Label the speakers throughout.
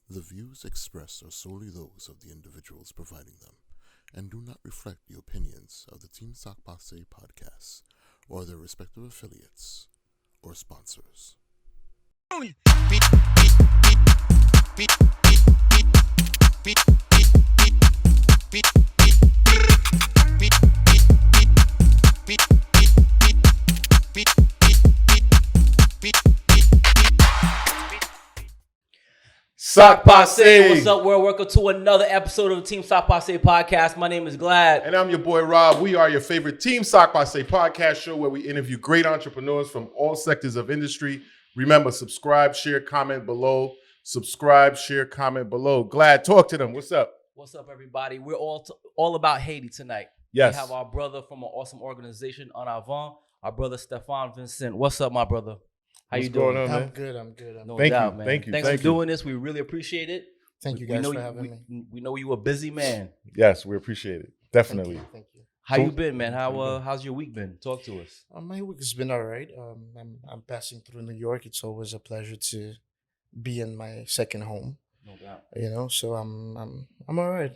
Speaker 1: The views expressed are solely those of the individuals providing them and do not reflect the opinions of the Team Sock Passe podcast or their respective affiliates or sponsors.
Speaker 2: Sock Passe.
Speaker 3: What's up, world? Welcome to another episode of the Team Sock Passe podcast. My name is Glad.
Speaker 2: And I'm your boy Rob. We are your favorite Team Sock Passe podcast show where we interview great entrepreneurs from all sectors of industry. Remember, subscribe, share, comment below. Subscribe, share, comment below. Glad, talk to them. What's up?
Speaker 3: What's up, everybody? We're all about Haiti tonight.
Speaker 2: Yes.
Speaker 3: We have our brother from an awesome organization on Avant, our brother Stephane, Vincent. What's up, my brother? How
Speaker 2: What's
Speaker 3: you doing?
Speaker 2: going on, man?
Speaker 4: I'm good.
Speaker 3: No
Speaker 2: Thank
Speaker 3: doubt,
Speaker 2: you,
Speaker 3: man.
Speaker 2: thank you,
Speaker 3: Thanks
Speaker 2: thank
Speaker 3: for
Speaker 2: you.
Speaker 3: doing this. We really appreciate it.
Speaker 4: Thank you
Speaker 3: We
Speaker 4: guys
Speaker 3: know
Speaker 4: for having me.
Speaker 3: We know you a busy man.
Speaker 2: Yes, we appreciate it. Definitely.
Speaker 4: Thank you.
Speaker 3: How
Speaker 2: So-
Speaker 3: you been, man? How's your week been? Talk to us.
Speaker 4: My week has been all right. I'm passing through New York. It's always a pleasure to be in my second home.
Speaker 3: No doubt.
Speaker 4: You know, so I'm all right.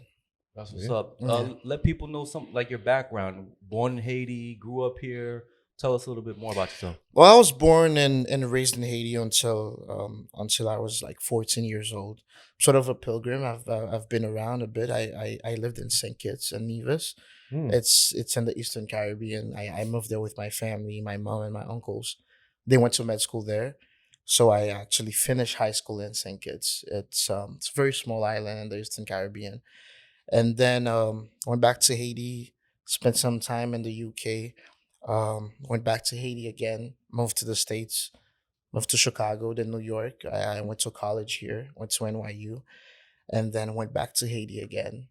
Speaker 3: That's what's
Speaker 2: Yeah.
Speaker 3: up.
Speaker 4: Yeah.
Speaker 3: Let people know some like your background. Born in Haiti, grew up here. Tell us a little bit more about yourself.
Speaker 4: Well, I was born and raised in Haiti until I was like 14 years old. Sort of a pilgrim. I've been around a bit. I lived in Saint Kitts and Nevis.
Speaker 2: Hmm.
Speaker 4: It's in the Eastern Caribbean. I moved there with my family, my mom and my uncles. They went to med school there. So I actually finished high school in St. Kitts. It's a very small island in the Eastern Caribbean. And then went back to Haiti, spent some time in the UK, went back to Haiti again, moved to the States, moved to Chicago, then New York. I went to college here, went to NYU, and then went back to Haiti again.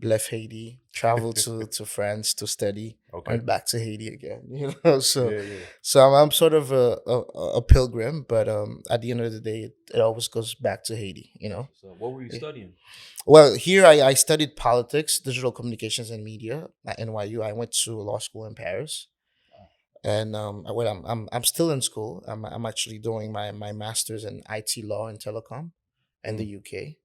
Speaker 4: Left Haiti, traveled to France to study,
Speaker 2: Okay.
Speaker 4: went back to Haiti again. You know, so
Speaker 2: Yeah.
Speaker 4: so I'm sort of a pilgrim, but at the end of the day, it always goes back to Haiti. You know.
Speaker 3: So, what were you
Speaker 4: Yeah.
Speaker 3: studying?
Speaker 4: Well, here I studied politics, digital communications, and media at NYU. I went to law school in Paris, and I'm still in school. I'm actually doing my master's in IT law and telecom in the UK.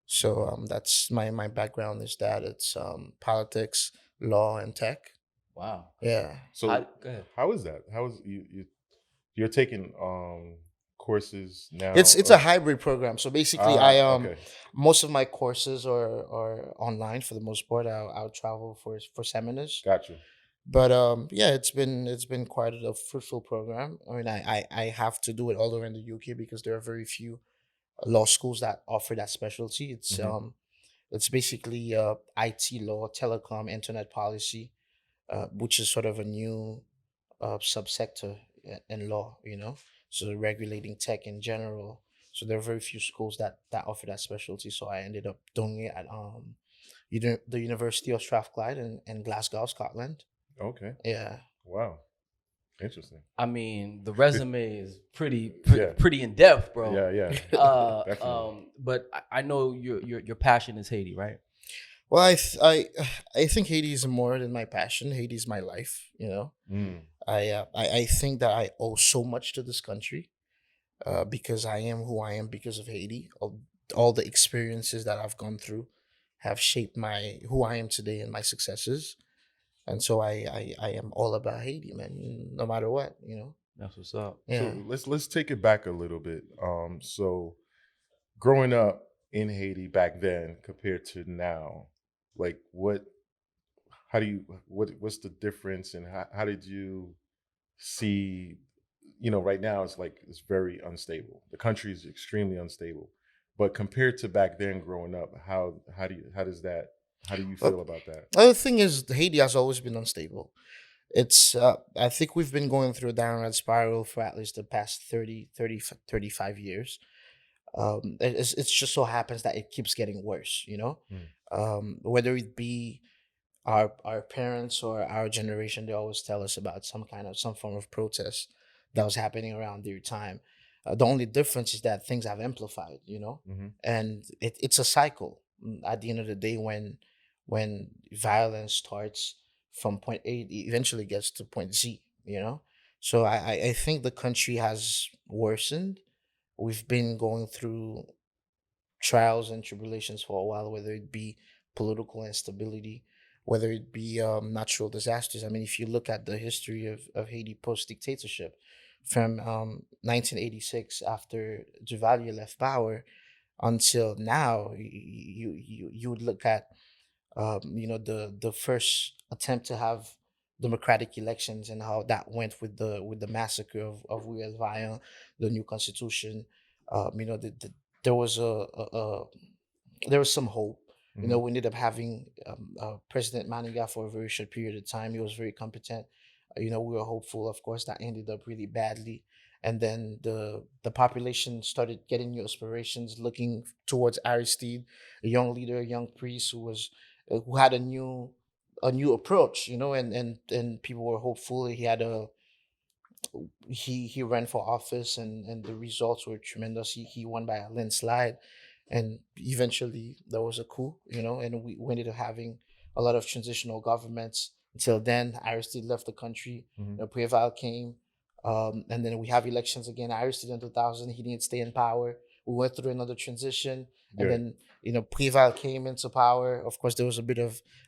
Speaker 4: So that's my background is that it's politics, law, and tech.
Speaker 3: Wow.
Speaker 4: Yeah.
Speaker 2: So
Speaker 3: Go ahead.
Speaker 2: how is that? How is you're taking courses now?
Speaker 4: It's a hybrid program. So basically,
Speaker 2: okay.
Speaker 4: most of my courses are online for the most part. I'll travel for seminars.
Speaker 2: Got you.
Speaker 4: But yeah, it's been quite a fruitful program. I mean, I have to do it all over in the UK because there are very few law schools that offer that specialty. It's basically IT law, telecom, internet policy, which is sort of a new subsector in law. You know, so regulating tech in general. So there are very few schools that offer that specialty. So I ended up doing it at the University of Strathclyde in Glasgow, Scotland.
Speaker 2: Okay.
Speaker 4: Yeah.
Speaker 2: Wow. Interesting.
Speaker 3: I mean, the resume is pretty
Speaker 2: Yeah.
Speaker 3: pretty in depth, bro.
Speaker 2: Yeah. Definitely.
Speaker 3: But I know your passion is Haiti, right?
Speaker 4: Well, I think Haiti is more than my passion. Haiti is my life. You know,
Speaker 2: Mm.
Speaker 4: I think that I owe so much to this country, because I am who I am because of Haiti. All the experiences that I've gone through have shaped my who I am today and my successes. And so I am all about Haiti, man. No matter what, you know.
Speaker 3: That's what's up.
Speaker 4: Yeah.
Speaker 2: So let's take it back a little bit. So growing up in Haiti back then compared to now, like what's the difference, and how did you see, right now it's very unstable. The country is extremely unstable. But compared to back then growing up, how do you feel about that?
Speaker 4: Other thing is Haiti has always been unstable. It's I think we've been going through a downward spiral for at least the past 35 years. It's just so happens that it keeps getting worse, you know. Whether it be our parents or our generation, they always tell us about some form of protest that was happening around their time. The only difference is that things have amplified, you know,
Speaker 2: Mm-hmm.
Speaker 4: and it's a cycle. At the end of the day, when violence starts from point A, it eventually gets to point Z, you know. So I think the country has worsened. We've been going through trials and tribulations for a while, whether it be political instability, whether it be natural disasters. I mean, if you look at the history of Haiti post dictatorship from 1986, after Duvalier left power, until now, you would look at the first attempt to have democratic elections and how that went with the massacre of Ruel Vaillant, the new constitution. There was there was some hope.
Speaker 2: Hmm.
Speaker 4: We ended up having President Maniga for a very short period of time. He was very competent. We were hopeful, of course, that ended up really badly. And then the population started getting new aspirations, looking towards Aristide, a young leader, a young priest who had a new approach, and people were hopeful. He ran for office, and the results were tremendous. He won by a landslide, and eventually there was a coup, and we ended up having a lot of transitional governments. Until then, Aristide left the country.
Speaker 2: Hmm.
Speaker 4: Preval came, and then we have elections again. Aristide in 2000, he didn't stay in power. We went through another transition, and
Speaker 2: Yeah.
Speaker 4: then Preval came into power. Of course, there was a bit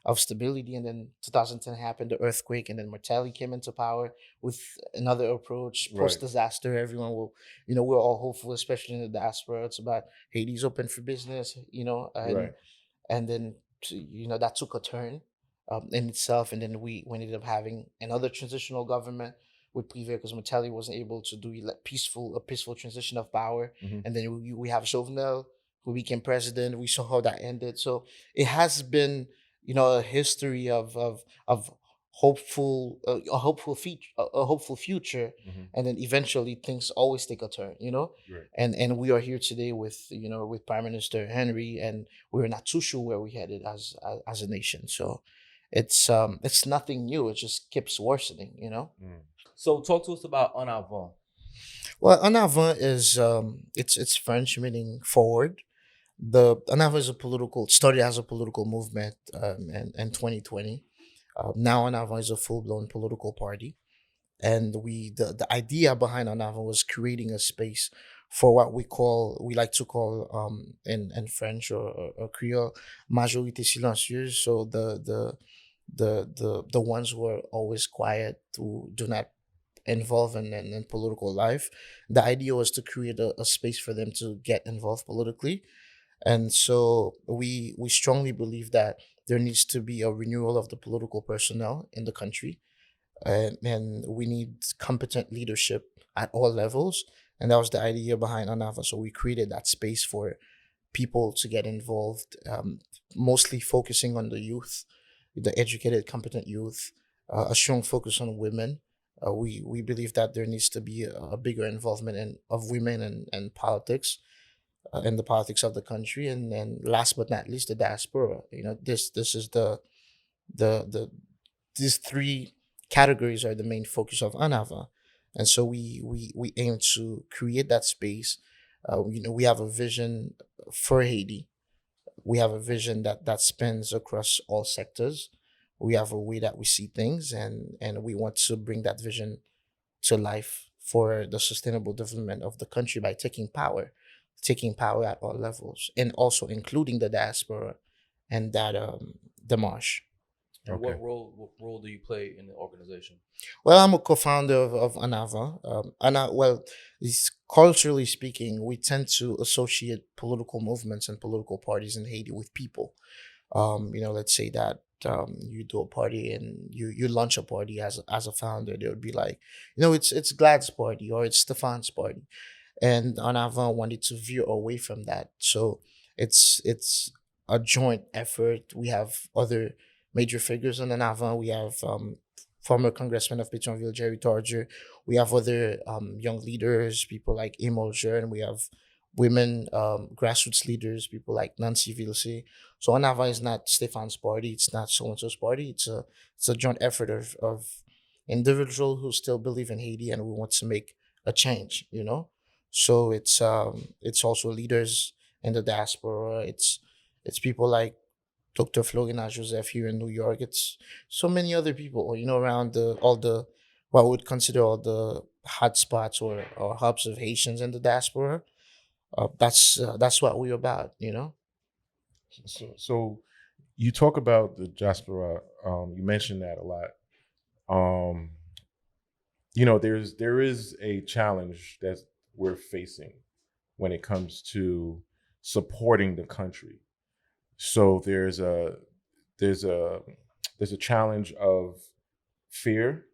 Speaker 4: of stability, and then 2010 happened, the earthquake, and then Martelly came into power with another approach
Speaker 2: Right.
Speaker 4: post disaster. Everyone will, we're all hopeful, especially in the diaspora. It's about Haiti's open for business, and
Speaker 2: Right.
Speaker 4: then that took a turn in itself, and then we ended up having another transitional government with Privé because Martelly wasn't able to do a peaceful transition of power,
Speaker 2: Hmm.
Speaker 4: and then we have Jovenel who became president. We saw how that ended, so it has been a history of a hopeful future,
Speaker 2: Hmm.
Speaker 4: and then eventually things always take a turn,
Speaker 2: Right.
Speaker 4: and we are here today with Prime Minister Henry, and we're not too sure where we headed as a nation. So it's nothing new. It just keeps worsening.
Speaker 2: Mm.
Speaker 3: So talk to us about En Avant.
Speaker 4: Well, en avant is it's French meaning forward. The en avant is a political started as a political movement in 2020. Now en avant is a full blown political party, and the idea behind En Avant was creating a space for what we like to call in French or Creole majorité silencieuse. So the ones who are always quiet, who do not involve in political life. The idea was to create a space for them to get involved politically, and so we strongly believe that there needs to be a renewal of the political personnel in the country, and we need competent leadership at all levels. And that was the idea behind Anava. So we created that space for people to get involved, mostly focusing on the youth, the educated, competent youth, a strong focus on women. We believe that there needs to be a bigger involvement of women and politics, in the politics of the country, and last but not least, the diaspora. This is the these three categories are the main focus of Anava, and so we aim to create that space. We have a vision for Haiti. We have a vision that spans across all sectors. We have a way that we see things, and we want to bring that vision to life for the sustainable development of the country by taking power at all levels, and also including the diaspora and that the marsh.
Speaker 3: And
Speaker 2: Okay.
Speaker 3: what role do you play in the organization?
Speaker 4: Well, I'm a co-founder of Anava. Well, culturally speaking, we tend to associate political movements and political parties in Haiti with people. Let's say that you do a party and you launch a party as a founder. They would be like, it's Glad's party or it's Stephane's party, and Anava wanted to veer away from that. So it's a joint effort. We have other major figures in Anava. We have former Congressman of Pétionville, Jerry Torger. We have other young leaders, people like Emulger, and we have women grassroots leaders, people like Nancy Vilse. So Anava is not Stephane's party. It's not so and so's party. It's a joint effort of individuals who still believe in Haiti, and we want to make a change. So it's also leaders in the diaspora. It's people like Dr. Florina Joseph here in New York. It's so many other people, around all the what we would consider all the hotspots or hubs of Haitians in the diaspora. That's what we're about, you know.
Speaker 2: So you talk about the diaspora. You mentioned that a lot. Um, there is a challenge that we're facing when it comes to supporting the country. So there's a there's a challenge of fear.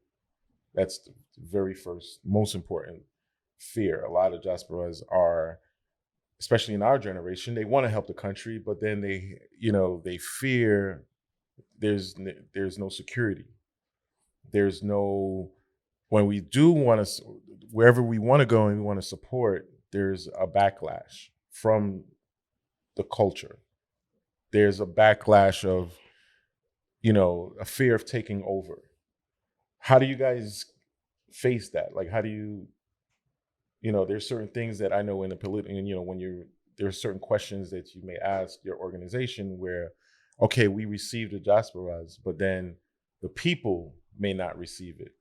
Speaker 2: That's the very first, most important fear. A lot of diasporas are, especially in our generation, they want to help the country, but then they fear there's no security. There's no when we do want to wherever we want to go and we want to support, there's a backlash from the culture. There's a backlash of a fear of taking over. How do you guys face that? Like, how do there's certain things that I know in the political, when there's certain questions that you may ask your organization where, okay, we received the diasporas, but then the people may not receive it.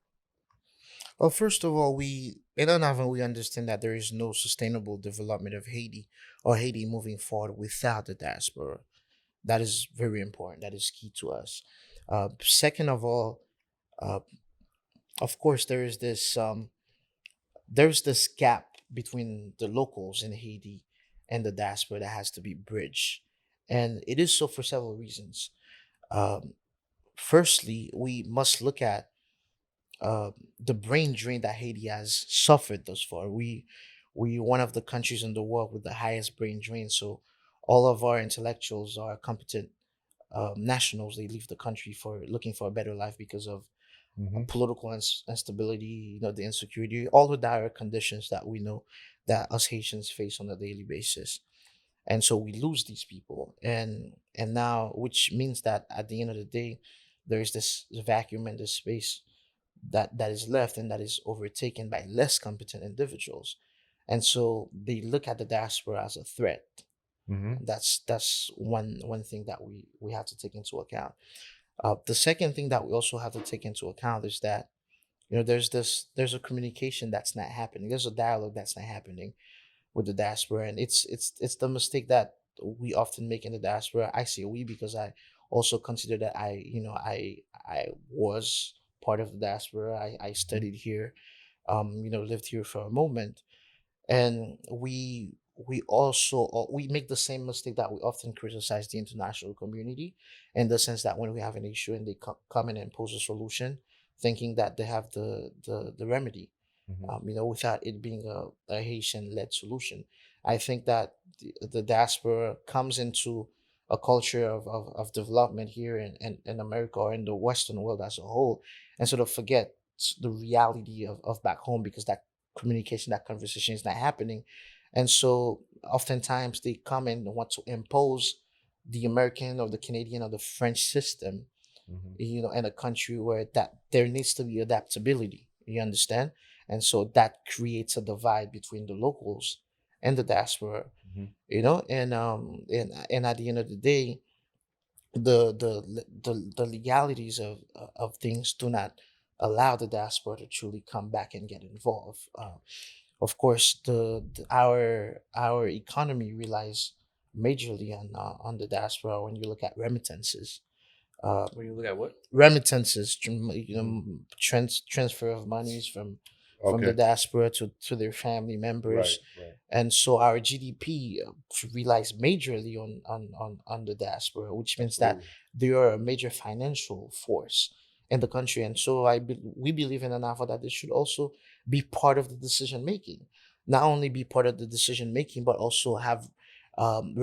Speaker 4: Well, first of all, we in Avant we understand that there is no sustainable development of Haiti or Haiti moving forward without the diaspora. That is very important. That is key to us. Second of all, uh, of course, there's this gap between the locals in Haiti and the diaspora that has to be bridged, and it is so for several reasons. Um, Firstly, we must look at uh, the brain drain that Haiti has suffered thus far. We one of the countries in the world with the highest brain drain. So all of our intellectuals are competent nationals. They leave the country for looking for a better life because of
Speaker 2: Mm-hmm.
Speaker 4: political instability, the insecurity, all the dire conditions that we know that us Haitians face on a daily basis. And so we lose these people, and now, which means that at the end of the day, there is this vacuum and this space that is left and that is overtaken by less competent individuals, and so they look at the diaspora as a threat.
Speaker 2: Mm-hmm.
Speaker 4: That's one thing that we have to take into account. The second thing that we also have to take into account is that there's a communication that's not happening. There's a dialogue that's not happening with the diaspora, and it's the mistake that we often make in the diaspora. I say we because I also consider that I was part of the diaspora. I studied here, lived here for a moment, and we also we make the same mistake that we often criticize the international community, in the sense that when we have an issue and they come in and pose a solution, thinking that they have the remedy,
Speaker 2: Mm-hmm.
Speaker 4: without it being a Haitian-led solution. I think that the diaspora comes into a culture of development here in America or in the Western world as a whole, and sort of forget the reality of back home, because that communication, that conversation is not happening. And so oftentimes they come and want to impose the American or the Canadian or the French system,
Speaker 2: Mm-hmm.
Speaker 4: in a country where that there needs to be adaptability. You understand? And so that creates a divide between the locals and the diaspora.
Speaker 2: Mm-hmm.
Speaker 4: And at the end of the day, the legalities of things do not allow the diaspora to truly come back and get involved. Of course, our economy relies majorly on the diaspora. When you look at remittances,
Speaker 3: When you look at what?
Speaker 4: remittances,
Speaker 2: Mm-hmm.
Speaker 4: transfer of monies from the
Speaker 2: Okay.
Speaker 4: diaspora to their family
Speaker 2: Right.
Speaker 4: members,
Speaker 2: Right.
Speaker 4: and so our GDP relies majorly on the diaspora, which means that
Speaker 2: Absolutely.
Speaker 4: they are a major financial force in the country, and so we believe in ANAVA that they should also be part of the decision making, not only be part of the decision making, but also have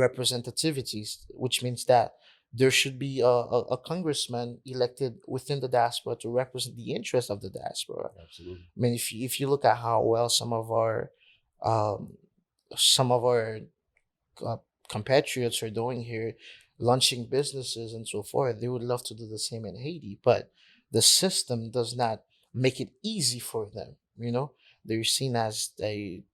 Speaker 4: representativities, which means that there should be a congressman elected within the diaspora to represent the interests of the diaspora.
Speaker 2: Absolutely.
Speaker 4: I mean, if you look at how well um, some of our uh, compatriots are doing here, launching businesses and so forth, they would love to do the same in Haiti, but the system does not make it easy for them. They're seen as they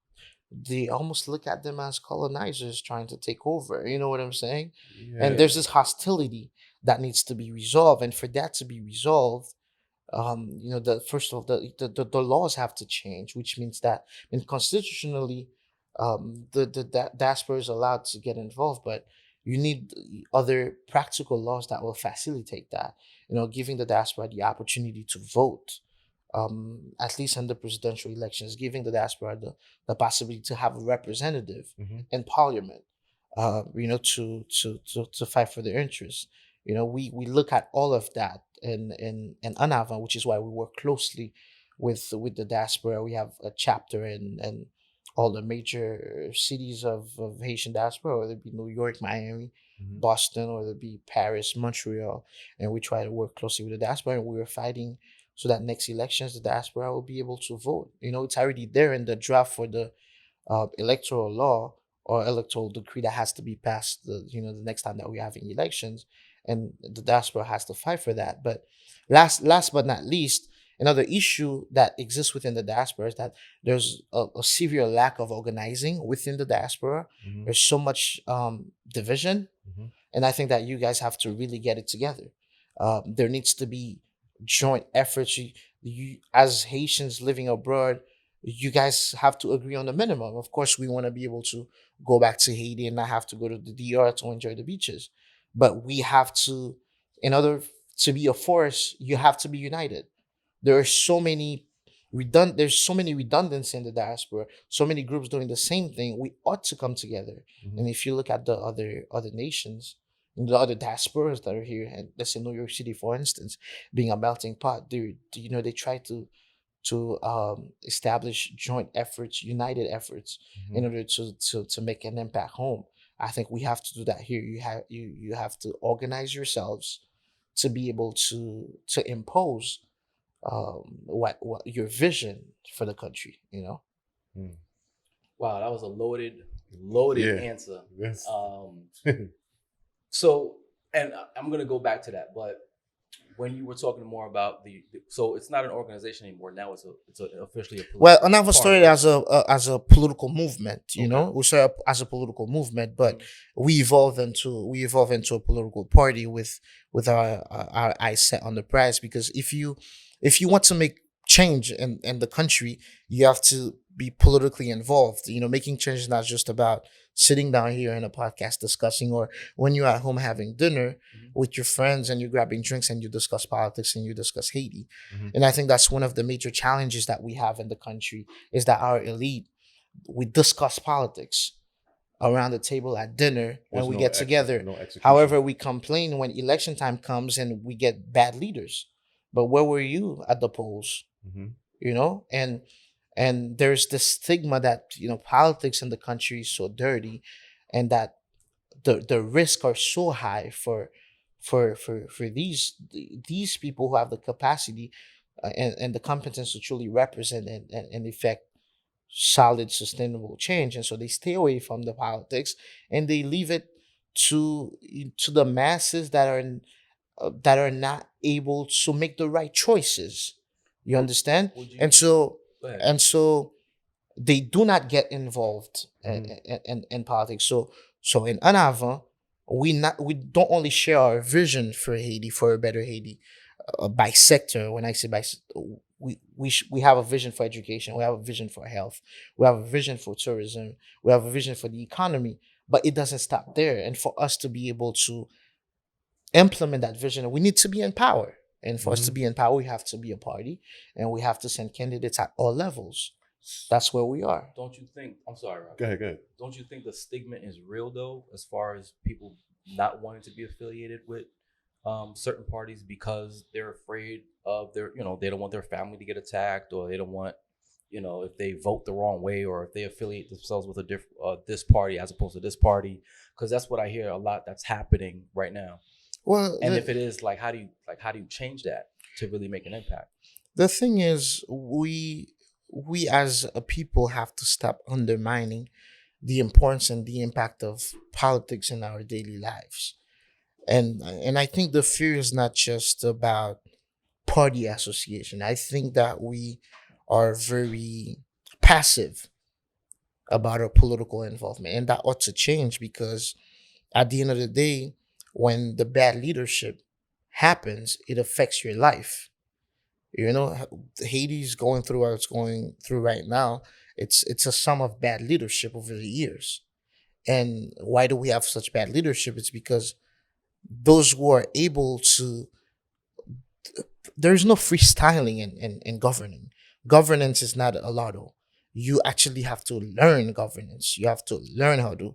Speaker 4: almost look at them as colonizers trying to take over. You know what I'm saying? And
Speaker 2: Yeah.
Speaker 4: there's this hostility that needs to be resolved, and for that to be resolved, the first of all, the laws have to change, which means that, and constitutionally, The diaspora is allowed to get involved, but you need other practical laws that will facilitate that. Giving the diaspora the opportunity to vote, at least in the presidential elections, giving the diaspora the possibility to have a representative
Speaker 2: Mm-hmm.
Speaker 4: in parliament, to fight for their interests. We look at all of that in Anava, which is why we work closely with the diaspora. We have a chapter in all the major cities of Haitian diaspora, whether it be New York, Miami,
Speaker 2: Mm-hmm.
Speaker 4: Boston, or whether it be Paris, Montreal, and we try to work closely with the diaspora. And we were fighting so that next elections the diaspora will be able to vote. It's already there in the draft for the electoral law or electoral decree that has to be passed the next time that we're having elections, and the diaspora has to fight for that. But last but not least, another issue that exists within the diaspora is that there's a severe lack of organizing within the diaspora.
Speaker 2: Mm-hmm.
Speaker 4: There's so much division,
Speaker 2: Mm-hmm.
Speaker 4: and I think that you guys have to really get it together. There needs to be joint efforts. You as Haitians living abroad, you guys have to agree on the minimum. Of course, we want to be able to go back to Haiti and not have to go to the DR to enjoy the beaches. But we have to, in order to be a force, you have to be united. There are so many there's so many redundancy in the diaspora, so many groups doing the same thing. We ought to come together.
Speaker 2: Mm-hmm.
Speaker 4: And if you look at the other nations, the other diasporas that are here, and let's say New York City, for instance, being a melting pot, they try to establish joint efforts, united efforts,
Speaker 2: Mm-hmm.
Speaker 4: in order to make an impact home. I think we have to do that here. You have to organize yourselves to be able to impose what your vision for the country.
Speaker 2: Mm.
Speaker 3: Wow, that was a loaded
Speaker 2: Yeah.
Speaker 3: answer.
Speaker 2: Yes.
Speaker 3: So, and I'm gonna go back to that, but when you were talking more about so it's not an organization anymore. Now it's officially a political
Speaker 4: Well, Anava
Speaker 3: party.
Speaker 4: started as a political movement.
Speaker 3: Okay.
Speaker 4: We started as a political movement, but
Speaker 3: Mhm.
Speaker 4: we evolved into a political party with our eyes set on the prize. Because if you want to make change in the country, you have to be politically involved. Making change is not just about sitting down here in a podcast discussing, or when you're at home having dinner
Speaker 3: Mhm.
Speaker 4: with your friends and you're grabbing drinks and you discuss politics and you discuss Haiti.
Speaker 2: Mm-hmm.
Speaker 4: And I think that's one of the major challenges that we have in the country, is that our elite, we discuss politics around the table at dinner
Speaker 2: There's
Speaker 4: and we
Speaker 2: no
Speaker 4: get together.
Speaker 2: no execution.
Speaker 4: However, we complain when election time comes and we get bad leaders. But where were you at the polls?
Speaker 2: Mm-hmm.
Speaker 4: And there's this stigma that politics in the country is so dirty, and that the risks are so high for these people who have the capacity and the competence to truly represent and effect solid sustainable change. And so they stay away from the politics and they leave it to the masses that are not able to make the right choices. You understand?
Speaker 3: Would you-
Speaker 4: And so
Speaker 3: Go ahead.
Speaker 4: and so they do not get involved
Speaker 2: Mhm.
Speaker 4: in politics. So in Anava, we don't only share our vision for Haiti, for a better Haiti, by sector. When I say we have a vision for education, we have a vision for health, we have a vision for tourism, we have a vision for the economy. But it doesn't stop there. And for us to be able to implement that vision, we need to be in power. And for us to
Speaker 2: Mhm.
Speaker 4: be in power, we have to be a party, and we have to send candidates at all levels. That's where we are.
Speaker 3: Don't you think? I'm sorry, Rob.
Speaker 2: Go ahead.
Speaker 3: Don't you think the stigma is real though, as far as people not wanting to be affiliated with certain parties because they're afraid of they don't want their family to get attacked, or they don't want, if they vote the wrong way, or if they affiliate themselves with a different this party as opposed to this party, because that's what I hear a lot that's happening right now.
Speaker 4: Well,
Speaker 3: And if it is, how do you change that to really make an impact?
Speaker 4: the thing is, we as a people have to stop undermining the importance and the impact of politics in our daily lives. And I think the fear is not just about party association. I think that we are very passive about our political involvement, and that ought to change, because at the end of the day, when the bad leadership happens, it affects your life. Haiti is going through what it's going through right now, It's a sum of bad leadership over the years. And why do we have such bad leadership? It's because those who are able to, there's no freestyling in governing. Governance is not a lotto. You actually have to learn governance. You have to learn how to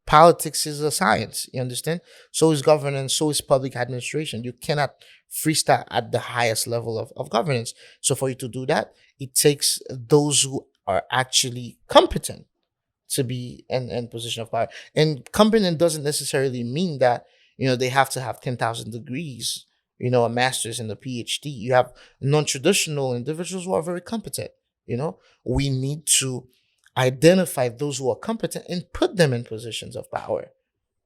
Speaker 4: politics is a science. You understand? So is governance, so is public administration. You cannot freestyle at the highest level of governance. So for you to do that, it takes those who are actually competent to be in position of power. And competent doesn't necessarily mean that, they have to have 10,000 degrees, a master's and a PhD. You have non-traditional individuals who are very competent. We need to identify those who are competent and put them in positions of power.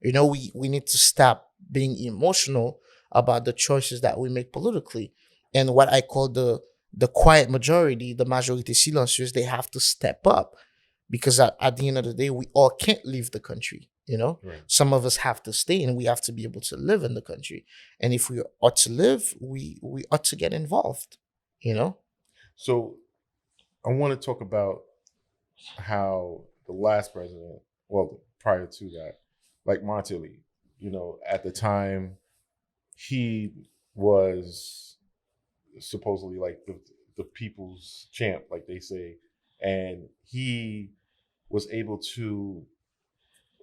Speaker 4: We need to stop being emotional about the choices that we make politically. And what I call the quiet majority, the majorité silencieuse, they have to step up, because at the end of the day, we all can't leave the country.
Speaker 2: Right.
Speaker 4: Some of us have to stay, and we have to be able to live in the country. And if we ought to live, we ought to get involved.
Speaker 2: So I want to talk about how the last president, well, prior to that, like Montilly, at the time, he was supposedly like the people's champ, like they say, and he was able to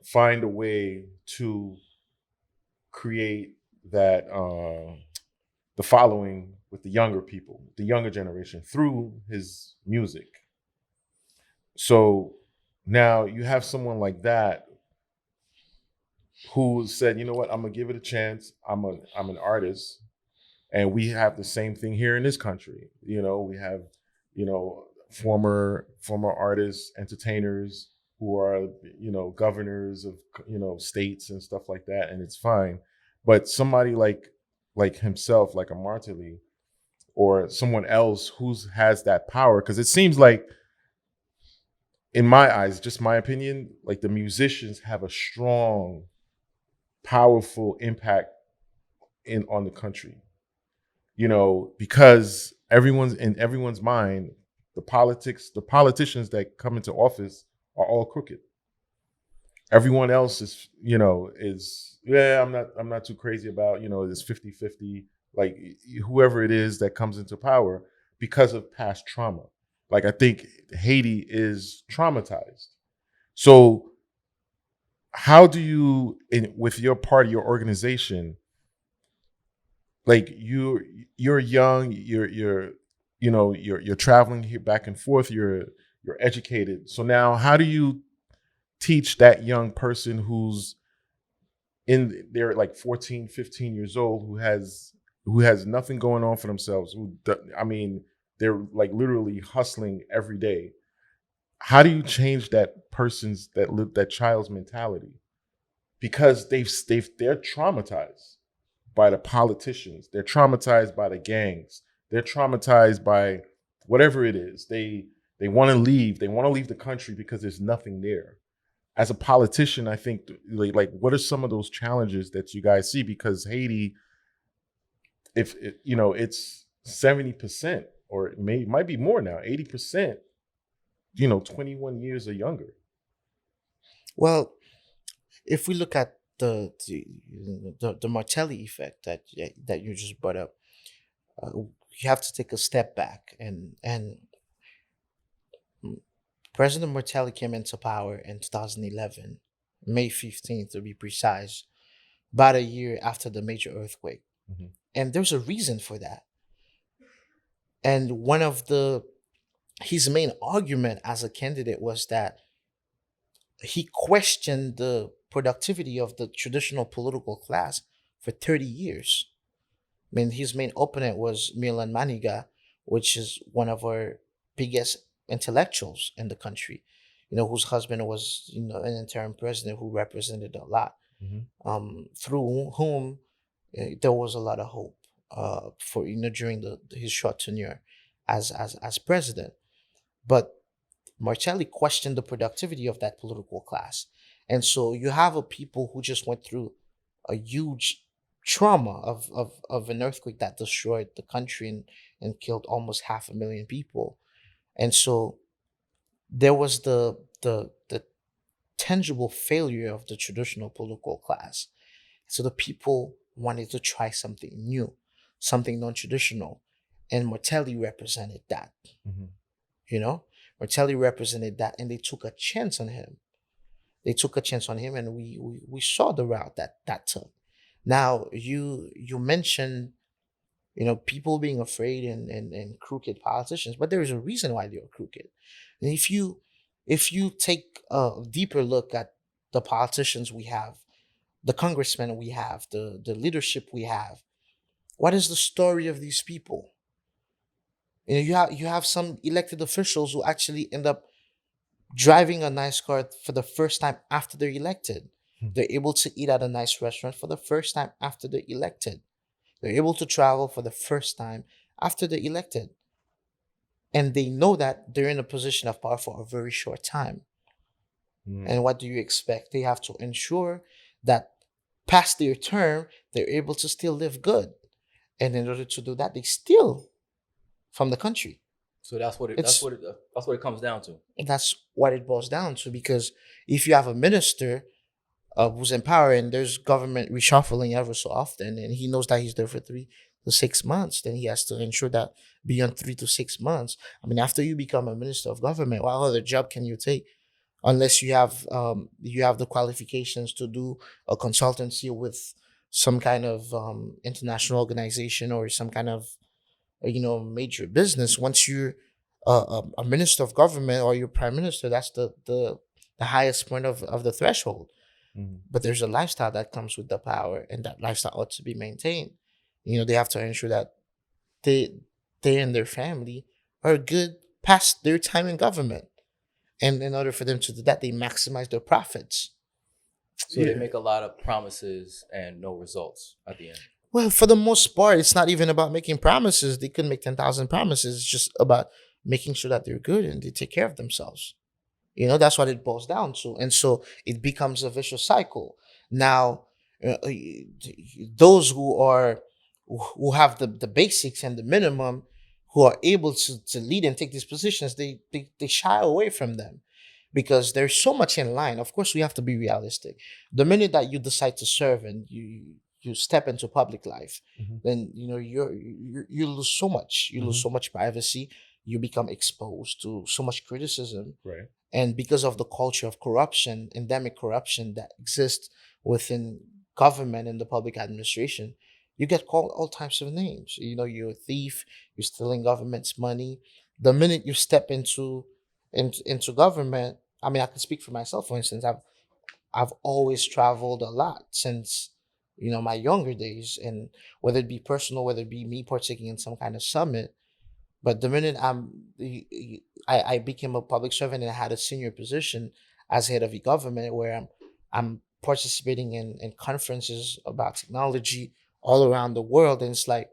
Speaker 2: find a way to create that the following with the younger people, the younger generation, through his music. So now you have someone like that who said, you know what, I'm gonna give it a chance. I'm an artist, and we have the same thing here in this country. We have, former artists, entertainers who are, governors of, states and stuff like that, and it's fine. But somebody like himself, like a Martelly, or someone else who has that power, because it seems like, in my eyes, just my opinion, like the musicians have a strong, powerful impact on the country. Because in everyone's mind, the politicians that come into office are all crooked. Everyone else is, I'm not too crazy about, this 50-50, like whoever it is that comes into power, because of past trauma. Like, I think Haiti is traumatized. So how do you, with your party, your organization, like you're young, you're traveling here back and forth, you're educated. So now how do you teach that young person who's they're like 14, 15 years old, who has nothing going on for themselves, they're like literally hustling every day. How do you change that child's mentality? Because they're traumatized by the politicians. They're traumatized by the gangs. They're traumatized by whatever it is. They want to leave. They want to leave the country because there's nothing there. As a politician, I think, like what are some of those challenges that you guys see? Because Haiti, it's 70%, or it might be more now, 80%, 21 years or younger.
Speaker 4: Well, if we look at the Martelli effect that you just brought up, you have to take a step back, and President Martelli came into power in 2011, May 15th to be precise, about a year after the major earthquake.
Speaker 2: Mm-hmm.
Speaker 4: And there's a reason for that. And one of his main argument as a candidate was that he questioned the productivity of the traditional political class for 30 years. I mean, his main opponent was Milan Maniga, which is one of our biggest intellectuals in the country, whose husband was, an interim president who represented a lot, through whom there was a lot of hope for, during his short tenure as president. But Martelli questioned the productivity of that political class. And so you have a people who just went through a huge trauma of an earthquake that destroyed the country and killed almost 500,000 people. And so there was the tangible failure of the traditional political class. So the people wanted to try something new, something non-traditional, and Martelli represented that.
Speaker 2: Mhm.
Speaker 4: You know, Martelli represented that, and they took a chance on him. They took a chance on him, and we saw the route that took. Now you mentioned, people being afraid and crooked politicians, but there is a reason why they are crooked. And if you take a deeper look at the politicians we have, the congressmen we have, the leadership we have, what is the story of these people? You have some elected officials who actually end up driving a nice car for the first time after they're elected.
Speaker 2: Hmm.
Speaker 4: They're able to eat at a nice restaurant for the first time after they're elected. They're able to travel for the first time after they're elected. And they know that they're in a position of power for a very short time.
Speaker 2: Mm.
Speaker 4: And what do you expect? They have to ensure that past their term, they're able to still live good. And in order to do that, they steal from the country.
Speaker 3: So that's what it
Speaker 4: It's
Speaker 3: that's what it comes down to.
Speaker 4: and that's what it boils down to. Because if you have a minister who's in power and there's government reshuffling ever so often, and he knows that he's there for 3 to 6 months, then he has to ensure that beyond 3 to 6 months. I mean, after you become a minister of government, what other job can you take? Unless you have the qualifications to do a consultancy with some kind of international organization or some kind of major business. Once you're a minister of government or you're prime minister, that's the highest point of the threshold.
Speaker 2: Mhm.
Speaker 4: But there's a lifestyle that comes with the power, and that lifestyle ought to be maintained. They have to ensure that they they and their family are good past their time in government. And in order for them to do that, they maximize their profits.
Speaker 3: So they
Speaker 2: Yeah.
Speaker 3: make a lot of promises and no results at the end.
Speaker 4: Well, for the most part, it's not even about making promises. They could make 10,000 promises. It's just about making sure that they're good and they take care of themselves. That's what it boils down to. And so it becomes a vicious cycle. Now, those who have the basics and the minimum, who are able to lead and take these positions, they shy away from them because there's so much in line. Of course, we have to be realistic. The minute that you decide to serve and you step into public life,
Speaker 2: Mhm.
Speaker 4: then you lose so much. You lose
Speaker 2: Mhm.
Speaker 4: so much privacy. You become exposed to so much criticism,
Speaker 2: Right.
Speaker 4: and because of the culture of corruption, endemic corruption that exists within government and the public administration, you get called all types of names. You're a thief, you're stealing government's money. The minute you step into government, I mean, I can speak for myself, for instance. I've always traveled a lot since my younger days, and whether it be personal, whether it be me partaking in some kind of summit. But the minute I became a public servant and I had a senior position as head of a government, where I'm participating in conferences about technology all around the world, and it's like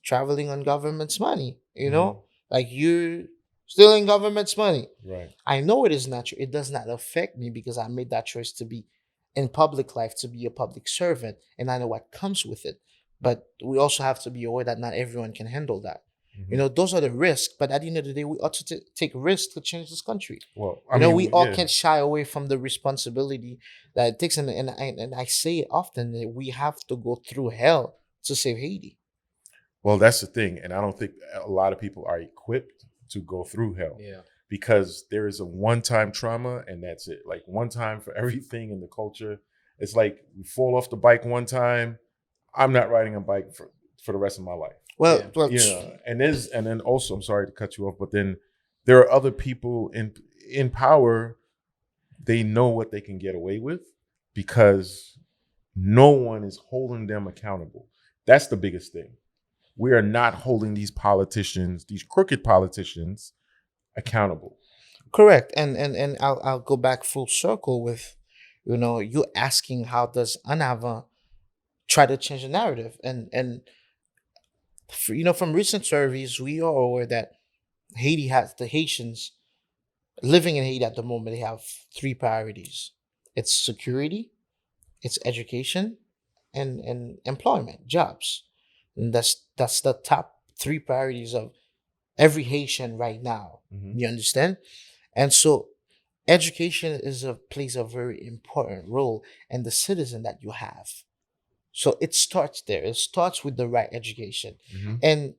Speaker 4: traveling on government's money.
Speaker 2: Mhm.
Speaker 4: Like you're stealing government's money.
Speaker 2: Right.
Speaker 4: I know it is not true. It does not affect me because I made that choice to be in public life, to be a public servant, and I know what comes with it. But we also have to be aware that not everyone can handle that.
Speaker 2: Mhm.
Speaker 4: Those are the risks. But at the end of the day, we ought to take risks to change this country.
Speaker 2: Well, I mean,
Speaker 4: We all
Speaker 2: yeah.
Speaker 4: can't shy away from the responsibility that it takes. And I say it often that we have to go through hell to save Haiti.
Speaker 2: Well, that's the thing, and I don't think a lot of people are equipped to go through hell.
Speaker 3: Yeah.
Speaker 2: Because there is a one-time trauma and that's it. Like one time for everything in the culture. It's like we fall off the bike one time. I'm not riding a bike for the rest of my life.
Speaker 4: Well,
Speaker 3: Yeah.
Speaker 4: well,
Speaker 2: And then also, I'm sorry to cut you off, but then there are other people in power. They know what they can get away with because no one is holding them accountable. That's the biggest thing. We are not holding these politicians, these crooked politicians, accountable.
Speaker 4: correct. And I'll go back full circle with, you asking how does Anava try to change the narrative, and from recent surveys, we are aware that the Haitians living in Haiti at the moment, they have three priorities. It's security, it's education, and employment, jobs. And that's the top three priorities of every Haitian right now.
Speaker 2: Mhm.
Speaker 4: You understand? And so education plays a very important role in the citizen that you have. So it starts there. It starts with the right education.
Speaker 2: Mhm.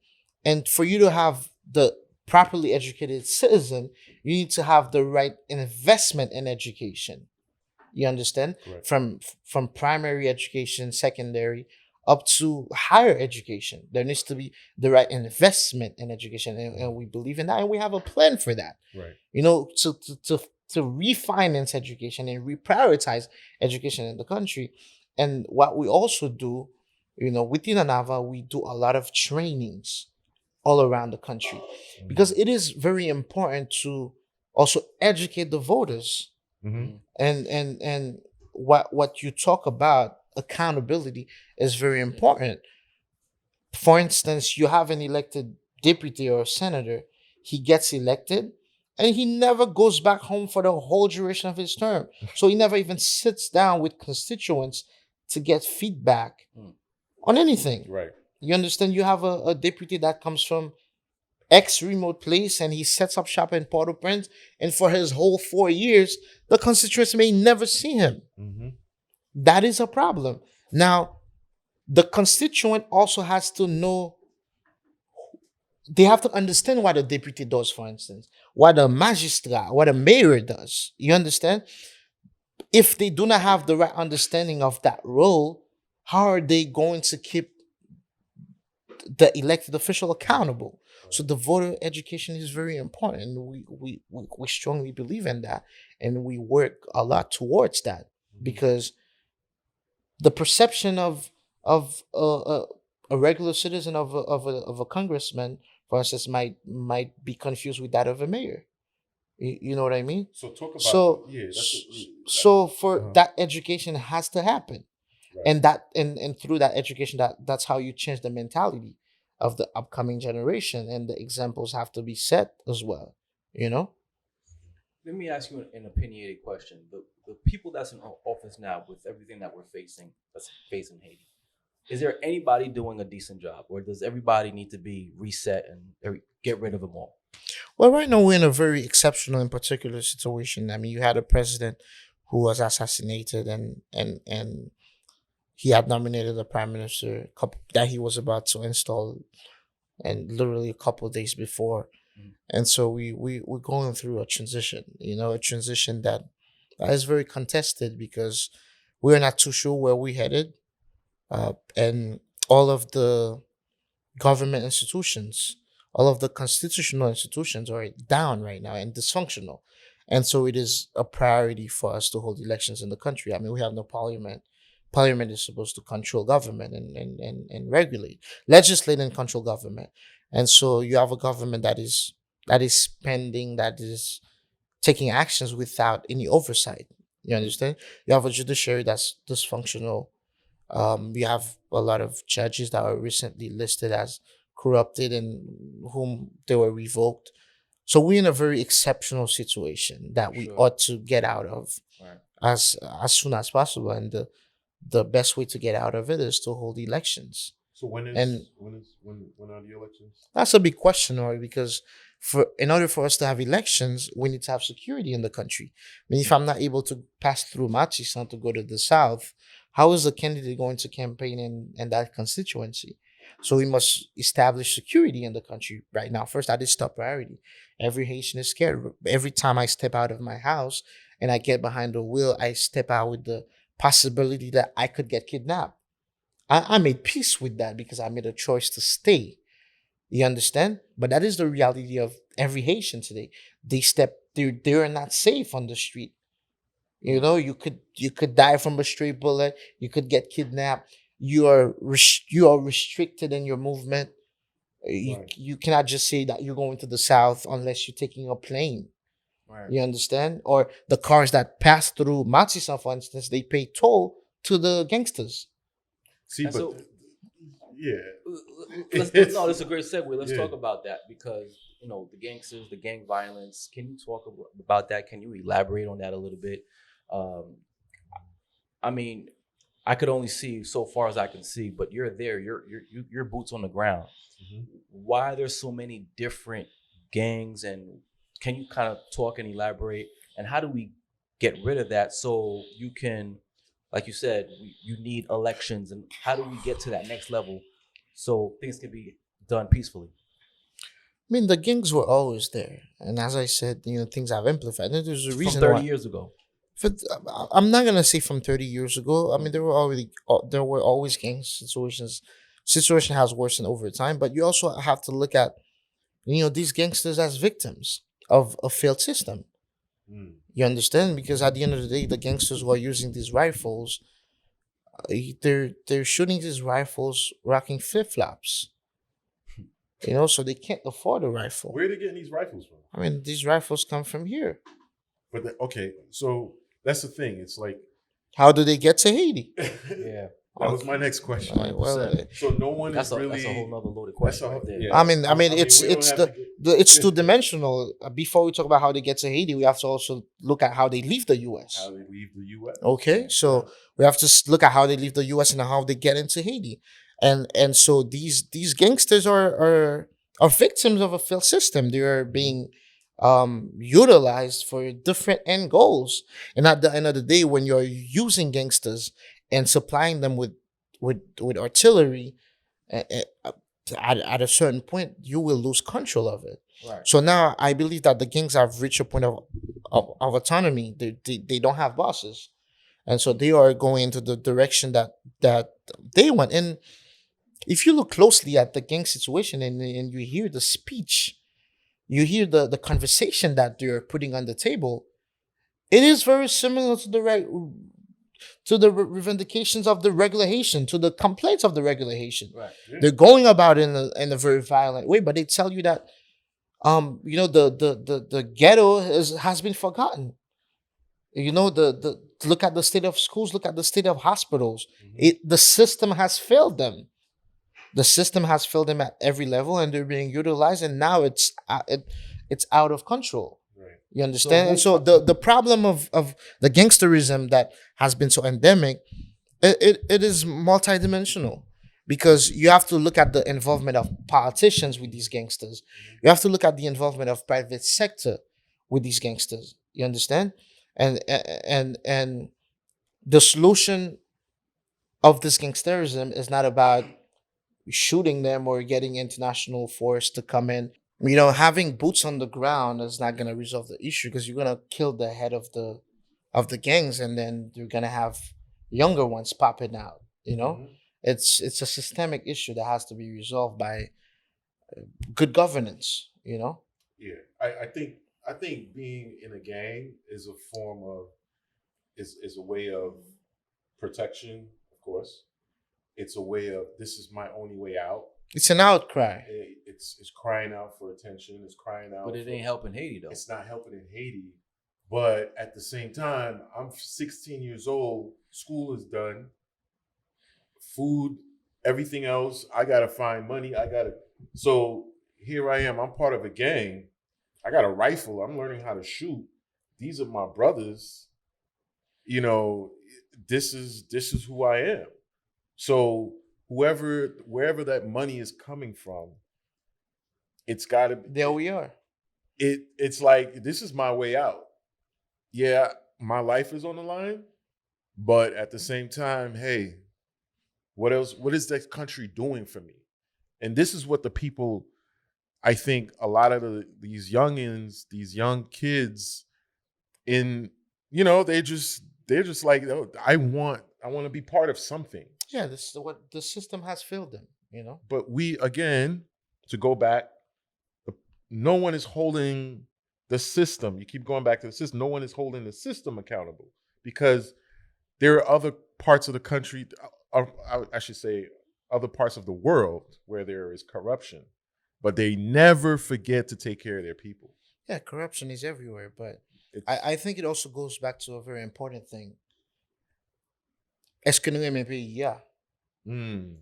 Speaker 4: And for you to have the properly educated citizen, you need to have the right investment in education. You understand?
Speaker 2: Correct.
Speaker 4: From primary education, secondary, up to higher education. There needs to be the right investment in education. And we believe in that, and we have a plan for that.
Speaker 2: Right.
Speaker 4: You know, to refinance education and reprioritize education in the country. And what we also do, you know, within Anava, we do a lot of trainings all around the country, because it is very important to also educate the voters.
Speaker 2: Mhm.
Speaker 3: Mhm.
Speaker 4: And what you talk about, accountability, is very important. For instance, you have an elected deputy or senator, he gets elected and he never goes back home for the whole duration of his term. So he never even sits down with constituents to get feedback
Speaker 3: Mm.
Speaker 4: on anything.
Speaker 2: Right.
Speaker 4: You understand? You have a deputy that comes from X remote place and he sets up shop in Port-au-Prince, and for his whole 4 years, the constituents may never see him.
Speaker 2: Mhm.
Speaker 4: That is a problem. Now, the constituent also has to know, they have to understand what a deputy does, for instance, what a magistrat, what a mayor does. You understand? If they do not have the right understanding of that role, how are they going to keep the elected official accountable? So the voter education is very important. We strongly believe in that, and we work a lot towards that, because the perception of a regular citizen of a congressman, for instance, might be confused with that of a mayor. You know what I mean?
Speaker 2: So talk about
Speaker 4: So
Speaker 2: yeah. That's
Speaker 4: so for
Speaker 2: uh-huh.
Speaker 4: that, education has to happen,
Speaker 2: Right.
Speaker 4: and that and through that education, that's how you change the mentality of the upcoming generation, and the examples have to be set as well. You know.
Speaker 3: Let me ask you an opinionated question. The people that's in office now, with everything that that's facing Haiti, is there anybody doing a decent job, or does everybody need to be reset and get rid of them all?
Speaker 4: Well, right now we're in a very exceptional and particular situation. I mean, you had a president who was assassinated, and he had nominated a prime minister that he was about to install, and literally a couple of days before.
Speaker 3: Mhm.
Speaker 4: And so we're going through a transition. You know, a transition that is very contested, because we're not too sure where we're headed, and all of the government institutions, all of the constitutional institutions are down right now and dysfunctional. And so it is a priority for us to hold elections in the country. I mean, we have no parliament. Parliament is supposed to control government and regulate, legislate and control government. And so you have a government that is spending, that is taking actions without any oversight. You understand? You have a judiciary that's dysfunctional. We have a lot of judges that were recently listed as corrupted and whom they were revoked. So we're in a very exceptional situation that we
Speaker 3: Sure.
Speaker 4: ought to get out of
Speaker 3: Right.
Speaker 4: as soon as possible. And the best way to get out of it is to hold elections.
Speaker 2: So when
Speaker 4: And
Speaker 2: are the elections?
Speaker 4: that's a big question, Ori, because in order for us to have elections, we need to have security in the country. I mean, if I'm not able to pass through Machisan to go to the south, how is the candidate going to campaign in that constituency? So we must establish security in the country right now. First, that is top priority. Every Haitian is scared. Every time I step out of my house and I get behind the wheel, I step out with the possibility that I could get kidnapped. I made peace with that because I made a choice to stay. You understand? But that is the reality of every Haitian today. They're not safe on the street. You know, you could die from a stray bullet. You could get kidnapped. You are restricted in your movement.
Speaker 2: Right.
Speaker 4: You cannot just say that you're going to the south unless you're taking a plane.
Speaker 3: Right.
Speaker 4: You understand? Or the cars that pass through Matsisa, for instance, they pay toll to the gangsters.
Speaker 2: See,
Speaker 3: And
Speaker 2: but
Speaker 3: so-
Speaker 2: yeah,
Speaker 3: No, that's a great segue. Let's
Speaker 2: Yeah.
Speaker 3: talk about that, because the gangsters, the gang violence. Can you talk about that? Can you elaborate on that a little bit? Um, I mean, I could only see so far as I can see, but you're there. You're boots on the ground.
Speaker 2: Mhm.
Speaker 3: Why there's so many different gangs, and can you kind of talk and elaborate? And how do we get rid of that so you can, like you said, you need elections, and how do we get to that next level so things can be done peacefully?
Speaker 4: I mean, the gangs were always there, and as I said, things have amplified. And there's a
Speaker 3: From
Speaker 4: reason
Speaker 3: 30
Speaker 4: why.
Speaker 3: years ago.
Speaker 4: For, I'm not gonna say from 30 years ago. I mean, there were always gang situations. Situation has worsened over time, but you also have to look at these gangsters as victims of a failed system.
Speaker 2: Mm.
Speaker 4: You understand? Because at the end of the day, the gangsters who are using these rifles, they're shooting these rifles, rocking flip flops. So they can't afford a rifle.
Speaker 2: Where are they getting these rifles from?
Speaker 4: I mean, these rifles come from here.
Speaker 2: But okay, so that's the thing. It's like
Speaker 4: How do they get to Haiti?
Speaker 3: Yeah.
Speaker 2: that was my next question.
Speaker 4: Well,
Speaker 3: 100%.
Speaker 2: So no one
Speaker 3: That's
Speaker 2: is
Speaker 3: a
Speaker 2: really.
Speaker 3: that's a whole nother loaded
Speaker 2: that's
Speaker 3: question
Speaker 2: a-
Speaker 3: right there.
Speaker 2: yeah.
Speaker 4: I mean, it's
Speaker 2: we don't
Speaker 4: it's
Speaker 2: have
Speaker 4: the,
Speaker 2: to get-
Speaker 4: the it's two dimensional. Before we talk about how they get to Haiti, we have to also look at how they leave the U.S.
Speaker 2: how they leave the U.S.
Speaker 4: Okay, so we have to look at how they leave the U.S. and how they get into Haiti, and so these gangsters are victims of a failed system. They are being utilized for different end goals, and at the end of the day, when you're using gangsters and supplying them with artillery, at a certain point, you will lose control of it.
Speaker 3: Right.
Speaker 4: So now I believe that the gangs have reached a point of autonomy. They don't have bosses, and so they are going into the direction that they want. And if you look closely at the gang situation and you hear the speech, you hear the conversation that they're putting on the table, it is very similar to the revendications of the regular Haitian, to the complaints of the regular Haitian.
Speaker 3: Right.
Speaker 2: Yeah.
Speaker 4: They're going about it in a very violent way, but they tell you that the ghetto has been forgotten. The look at the state of schools, look at the state of hospitals.
Speaker 2: Mhm.
Speaker 4: The system has failed them. The system has failed them at every level, and they're being utilized, and now it's out of control.
Speaker 2: Right.
Speaker 4: You understand? And
Speaker 2: who-
Speaker 4: so the problem of the gangsterism that has been so endemic, it is multidimensional, because you have to look at the involvement of politicians with these gangsters. You have to look at the involvement of private sector with these gangsters. You understand? And the solution of this gangsterism is not about shooting them or getting international force to come in. Having boots on the ground is not going to resolve the issue, because you're going to kill the head of the gangs, and then you're going to have younger ones popping out.
Speaker 2: Mhm.
Speaker 4: It's a systemic issue that has to be resolved by good governance.
Speaker 2: Yeah, I think being in a gang is a form of is a way of protection, of course. It's a way of this is my only way out.
Speaker 4: It's an outcry.
Speaker 2: It's crying out for attention. It's crying out.
Speaker 3: But it ain't helping Haiti though.
Speaker 2: It's not helping in Haiti. But at the same time, I'm 16 years old. School is done. Food, everything else. I gotta find money. So here I am. I'm part of a gang. I got a rifle. I'm learning how to shoot. These are my brothers. This is who I am. So wherever that money is coming from, it's got to.
Speaker 4: There we are.
Speaker 2: It's like this is my way out. Yeah, my life is on the line, but at the same time, hey, what else? What is that country doing for me? And this is what the people, I think, a lot of these youngins, these young kids, they're just like, oh, I want to be part of something.
Speaker 4: Yeah, this is what the system has failed them.
Speaker 2: But we, again, to go back, no one is holding the system. You keep going back to the system. No one is holding the system accountable, because there are other parts of the country, I should say, other parts of the world where there is corruption, but they never forget to take care of their people.
Speaker 4: Yeah, corruption is everywhere, but I think it also goes back to a very important thing. Est-ce que nous aimons pays? Yeah.
Speaker 2: Mm.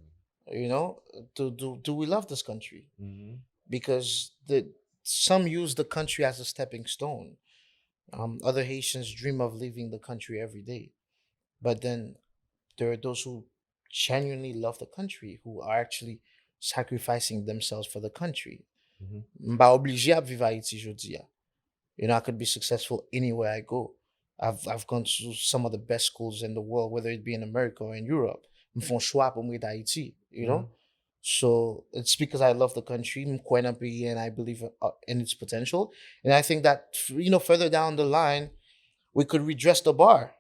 Speaker 4: Do we love this country?
Speaker 2: Mhm.
Speaker 4: Because some use the country as a stepping stone. Other Haitians dream of leaving the country every day, but then there are those who genuinely love the country, who are actually sacrificing themselves for the country. Mba obligé à vivre Haïti jodi ya. You know, I could be successful anywhere I go. I've gone to some of the best schools in the world, whether it be in America or in Europe. M'font choix pour m'aider Haïti, you know? So it's because I love the country, and I believe in its potential. And I think that, you know, further down the line, we could redress the bar,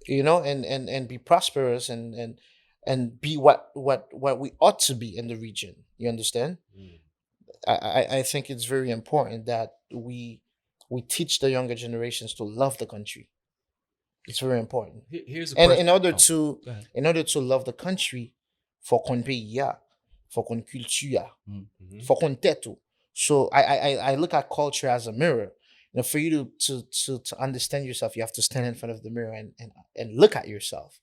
Speaker 4: you know, and be prosperous and be what we ought to be in the region. You understand? I think it's very important that we teach the younger generations to love the country. It's very important.
Speaker 3: Here's a
Speaker 4: And
Speaker 3: question.
Speaker 4: in order to love the country, for qu'on pays ya, for qu'on culture ya, for qu'on tetu. So I look at culture as a mirror. You know, for you to understand yourself, you have to stand in front of the mirror and look at yourself.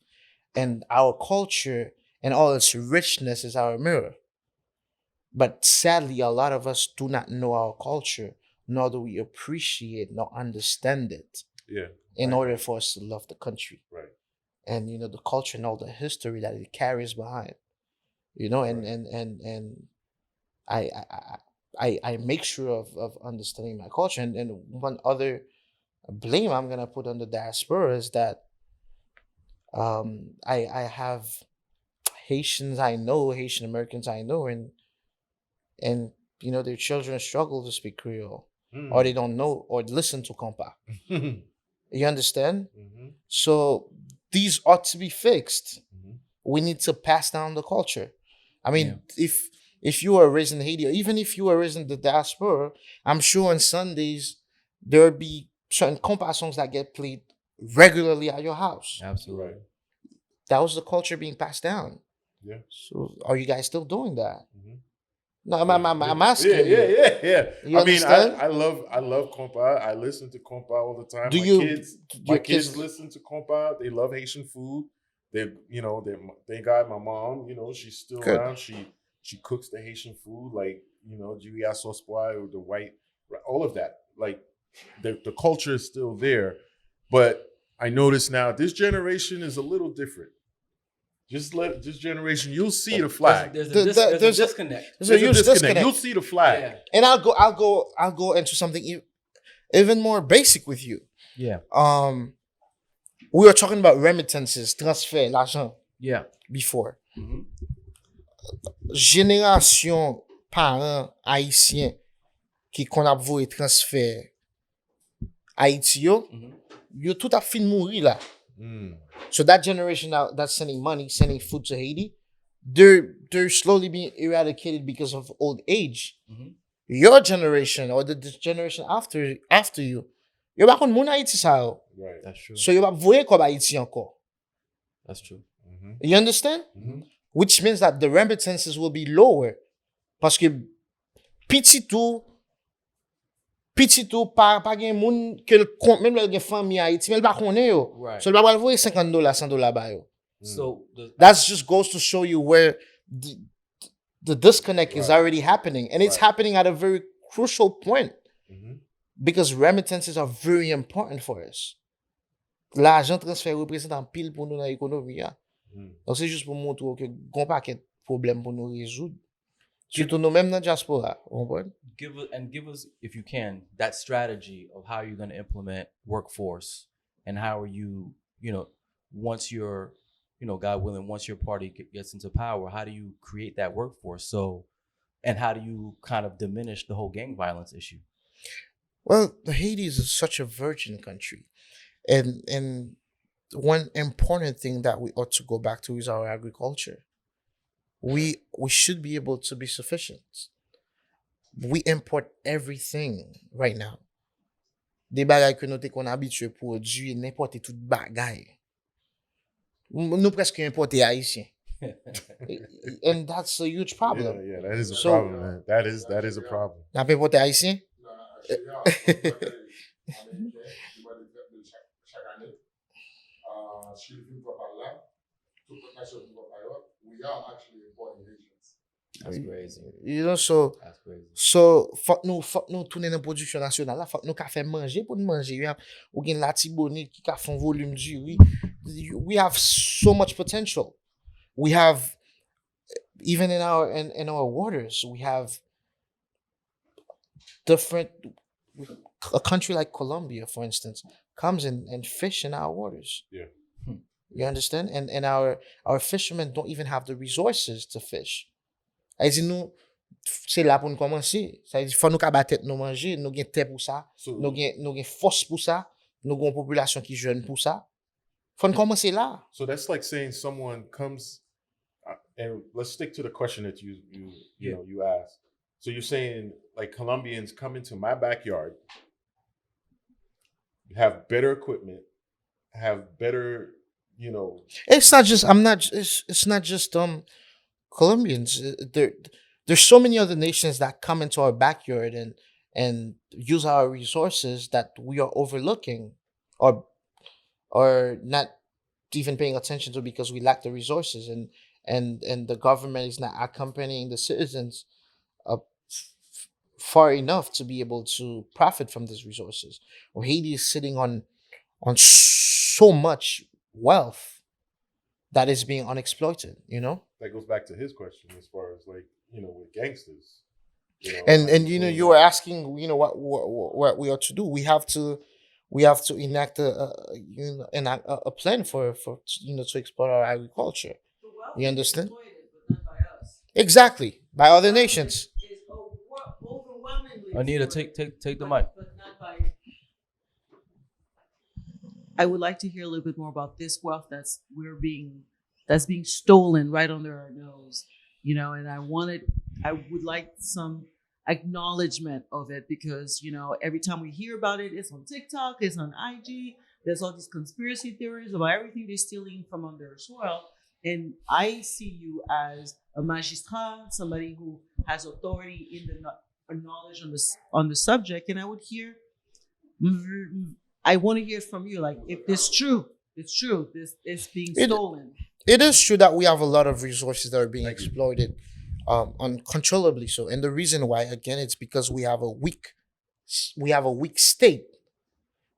Speaker 4: And our culture and all its richness is our mirror. But sadly, a lot of us do not know our culture, nor do we appreciate nor understand it.
Speaker 2: Yeah.
Speaker 4: In order for us to love the country.
Speaker 2: Right.
Speaker 4: And you know, the culture and all the history that it carries behind. You know, and I make sure of understanding my culture. And one other blame I'm gonna put on the diaspora is that I have Haitians I know, Haitian Americans I know, and you know, their children struggle to speak Creole. Or they don't know or listen to compa. You understand? So these ought to be fixed. We need to pass down the culture. I mean, if you are raised in Haiti, or even if you are raised in the diaspora, I'm sure on Sundays there will be certain compa songs that get played regularly at your house.
Speaker 3: Absolutely.
Speaker 2: Right.
Speaker 4: That was the culture being passed down.
Speaker 2: Yeah.
Speaker 4: So are you guys still doing that? No, I'm asking
Speaker 2: Yeah.
Speaker 4: you.
Speaker 2: I mean,
Speaker 4: understand?
Speaker 2: I love compa. I listen to compa all the time.
Speaker 4: Do
Speaker 2: my
Speaker 4: you-
Speaker 2: kids,
Speaker 4: do
Speaker 2: my
Speaker 4: your
Speaker 2: kids
Speaker 4: kids-
Speaker 2: listen to compa. They love Haitian food. Thank God my mom, you know, she's still
Speaker 4: Good.
Speaker 2: around. She cooks the Haitian food, like, you know, Julia sauce pois or the white, all of that. Like the culture is still there, but I notice now this generation is a little different. Just let this generation, you'll see the flag.
Speaker 3: There's
Speaker 4: The-
Speaker 3: a
Speaker 4: the-
Speaker 3: disconnect.
Speaker 4: there's a huge disconnect.
Speaker 2: You'll see the flag.
Speaker 3: Yeah.
Speaker 4: And I'll go into something even more basic with you.
Speaker 3: Yeah.
Speaker 4: We were talking about remittances, transfert, l'argent
Speaker 3: Yeah.
Speaker 4: before.
Speaker 3: Mhm.
Speaker 4: Génération parents haïtiens qui qu'on a voué transfert Haïti yo tout a fin mouri là. So that generation now that's sending money, sending food to Haiti, they're slowly being eradicated because of old age. Your generation or the generation after you, yo ba kon moun Haiti sa yo.
Speaker 2: Right.
Speaker 3: That's true.
Speaker 4: So yo ba voye comme Haiti encore.
Speaker 3: That's true.
Speaker 4: You understand? Which means that the remittances will be lower. Parce que petit tout pas gen moun que le compte même le gen famille Haïti, mais il ba konnen yo.
Speaker 3: Right.
Speaker 4: So il ba pral voye $50, $100 ba yo.
Speaker 3: So
Speaker 4: That just goes to show you where the disconnect is already happening. And it's happening at a very crucial point. Because remittances are very important for us. L'argent transfert représente un pile pour nous dans l'économie. Donc c'est juste pour montrer que gon paquet de problèmes pour nous résoudre. Surtout nous-mêmes dans la diaspora.
Speaker 3: give us, if you can, that strategy of how you're going to implement workforce and how are you, you know, once you're, you know, God willing, once your party gets into power, how do you create that workforce? So, and how do you kind of diminish the whole gang violence issue?
Speaker 4: Well, Haiti is such a virgin country. And one important thing that we ought to go back to is our agriculture. We should be able to be sufficient. We import everything right now. Des bagages que nous qu'on habitué produire, n'importe tout bagage. Nous presque importer haïtien. And that's a huge problem.
Speaker 2: Yeah, that is a
Speaker 4: So-
Speaker 2: problem, man. That is a problem.
Speaker 4: N'a pas importer haïtien?
Speaker 1: We are actually importing Haitians.
Speaker 3: That's crazy.
Speaker 4: You know, so
Speaker 3: That's crazy.
Speaker 4: fuck nous tourner dans production nationale là, fuck nous ka faire manger pour nous manger. You have ou gen la Tibonite qui ka font volume du riz. We have so much potential. We have even in our waters, we have different a country like Colombia, for instance, comes in and fish in our waters.
Speaker 2: Yeah.
Speaker 4: You understand? And our fishermen don't even have the resources to fish. Dit nous c'est là pour nous commencer. Ça dit faut nous ka battre nous manger, nous gen terre pour ça,
Speaker 2: So,
Speaker 4: nous gen force pour ça, nous gon population qui jeune pour ça. Faut nous commencer là.
Speaker 2: so that's like saying someone comes, and let's stick to the question that you
Speaker 3: Yeah.
Speaker 2: know you asked. So you're saying like Colombians come into my backyard, have better equipment, have better, you know,
Speaker 4: It's not just it's not just Colombians. There's so many other nations that come into our backyard and use our resources that we are overlooking or not even paying attention to because we lack the resources and the government is not accompanying the citizens far enough to be able to profit from these resources. Or Haiti is sitting on so much wealth that is being unexploited, you know?
Speaker 2: that goes back to his question as far as like, you know, with gangsters. You know,
Speaker 4: And you know, you were asking, you know, what we ought to do. We have to enact a plan for you know to exploit our agriculture. You understand? Exactly, by other nations.
Speaker 3: Anita, take the mic.
Speaker 5: But not by. I would like to hear a little bit more about this wealth that's being stolen right under our nose, you know. And I would like some acknowledgement of it because you know every time we hear about it, it's on TikTok, it's on IG. There's all these conspiracy theories about everything they're stealing from under our soil. And I see you as a magistrat, somebody who has authority in the knowledge on the subject, and I want to hear from you, like if it's true, this is being stolen.
Speaker 4: It is true that we have a lot of resources that are being exploited uncontrollably. So, and the reason why, again, it's because we have a weak state,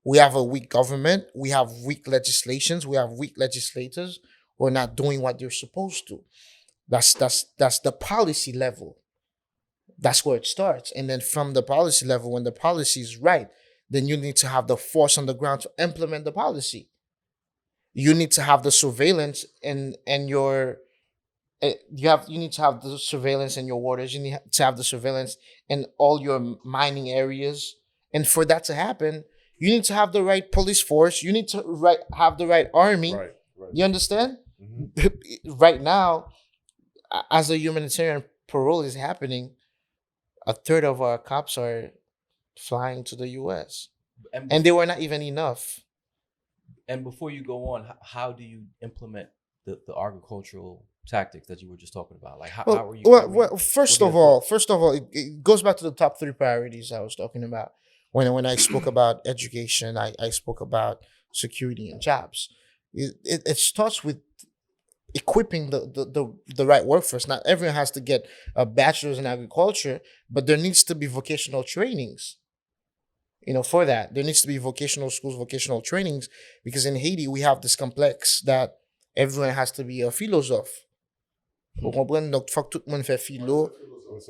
Speaker 4: we have a weak government, we have weak legislations, we have weak legislators who are not doing what they're supposed to. That's the policy level. That's where it starts. And then from the policy level, when the policy is right, then you need to have the force on the ground to implement the policy. You need to have the surveillance and your you need to have the surveillance in your waters. You need to have the surveillance in all your mining areas. And for that to happen, you need to have the right police force. You need to have the right army.
Speaker 2: right.
Speaker 4: You understand?
Speaker 2: Mm-hmm.
Speaker 4: Right now, as the humanitarian parole is happening, a third of our cops are flying to the U.S. and they were not even enough.
Speaker 3: And before you go on, how do you implement the agricultural tactics that you were just talking about? Like how are you?
Speaker 4: Well, first of all, it goes back to the top 3 priorities I was talking about. When I spoke about education, I spoke about security and jobs. It starts with equipping the right workforce. Not everyone has to get a bachelor's in agriculture, but there needs to be vocational trainings. You know, for that, there needs to be vocational schools, vocational trainings, because in Haiti we have this complex that everyone has to be a philosophe. Vous comprenez? Donc, faut que tout le monde fait philo.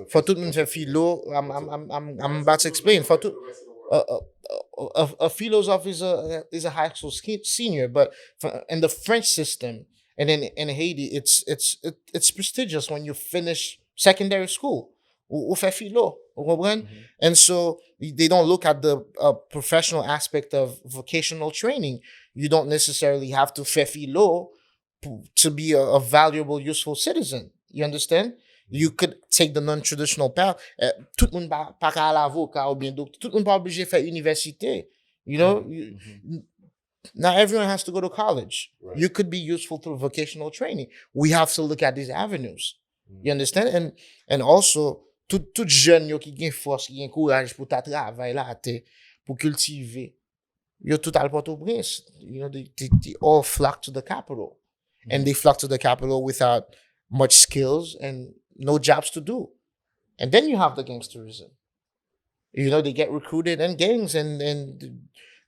Speaker 4: Faut tout le monde fait philo. I'm about to explain. Faut tout. A philosophe is a high school senior, but in the French system and in Haiti, it's prestigious when you finish secondary school. Ou fait philo, and so they don't look at the professional aspect of vocational training. You don't necessarily have to faire philo to be a valuable, useful citizen. You understand? You could take the non-traditional path. Tout le monde pas à l'avocat ou bien docteur. Tout le monde pas obligé faire université. You know, not everyone has to go to college.
Speaker 2: Right.
Speaker 4: You could be useful through vocational training. We have to look at these avenues. You understand? And also, tout jeune yo qui gen force, qui gen courage pour ta travail là, pour cultiver. Yo tout à Port-au-Prince. You know, they all flock to the capital. And they flock to the capital without much skills and no jobs to do. And then you have the gangsterism. They get recruited in gangs and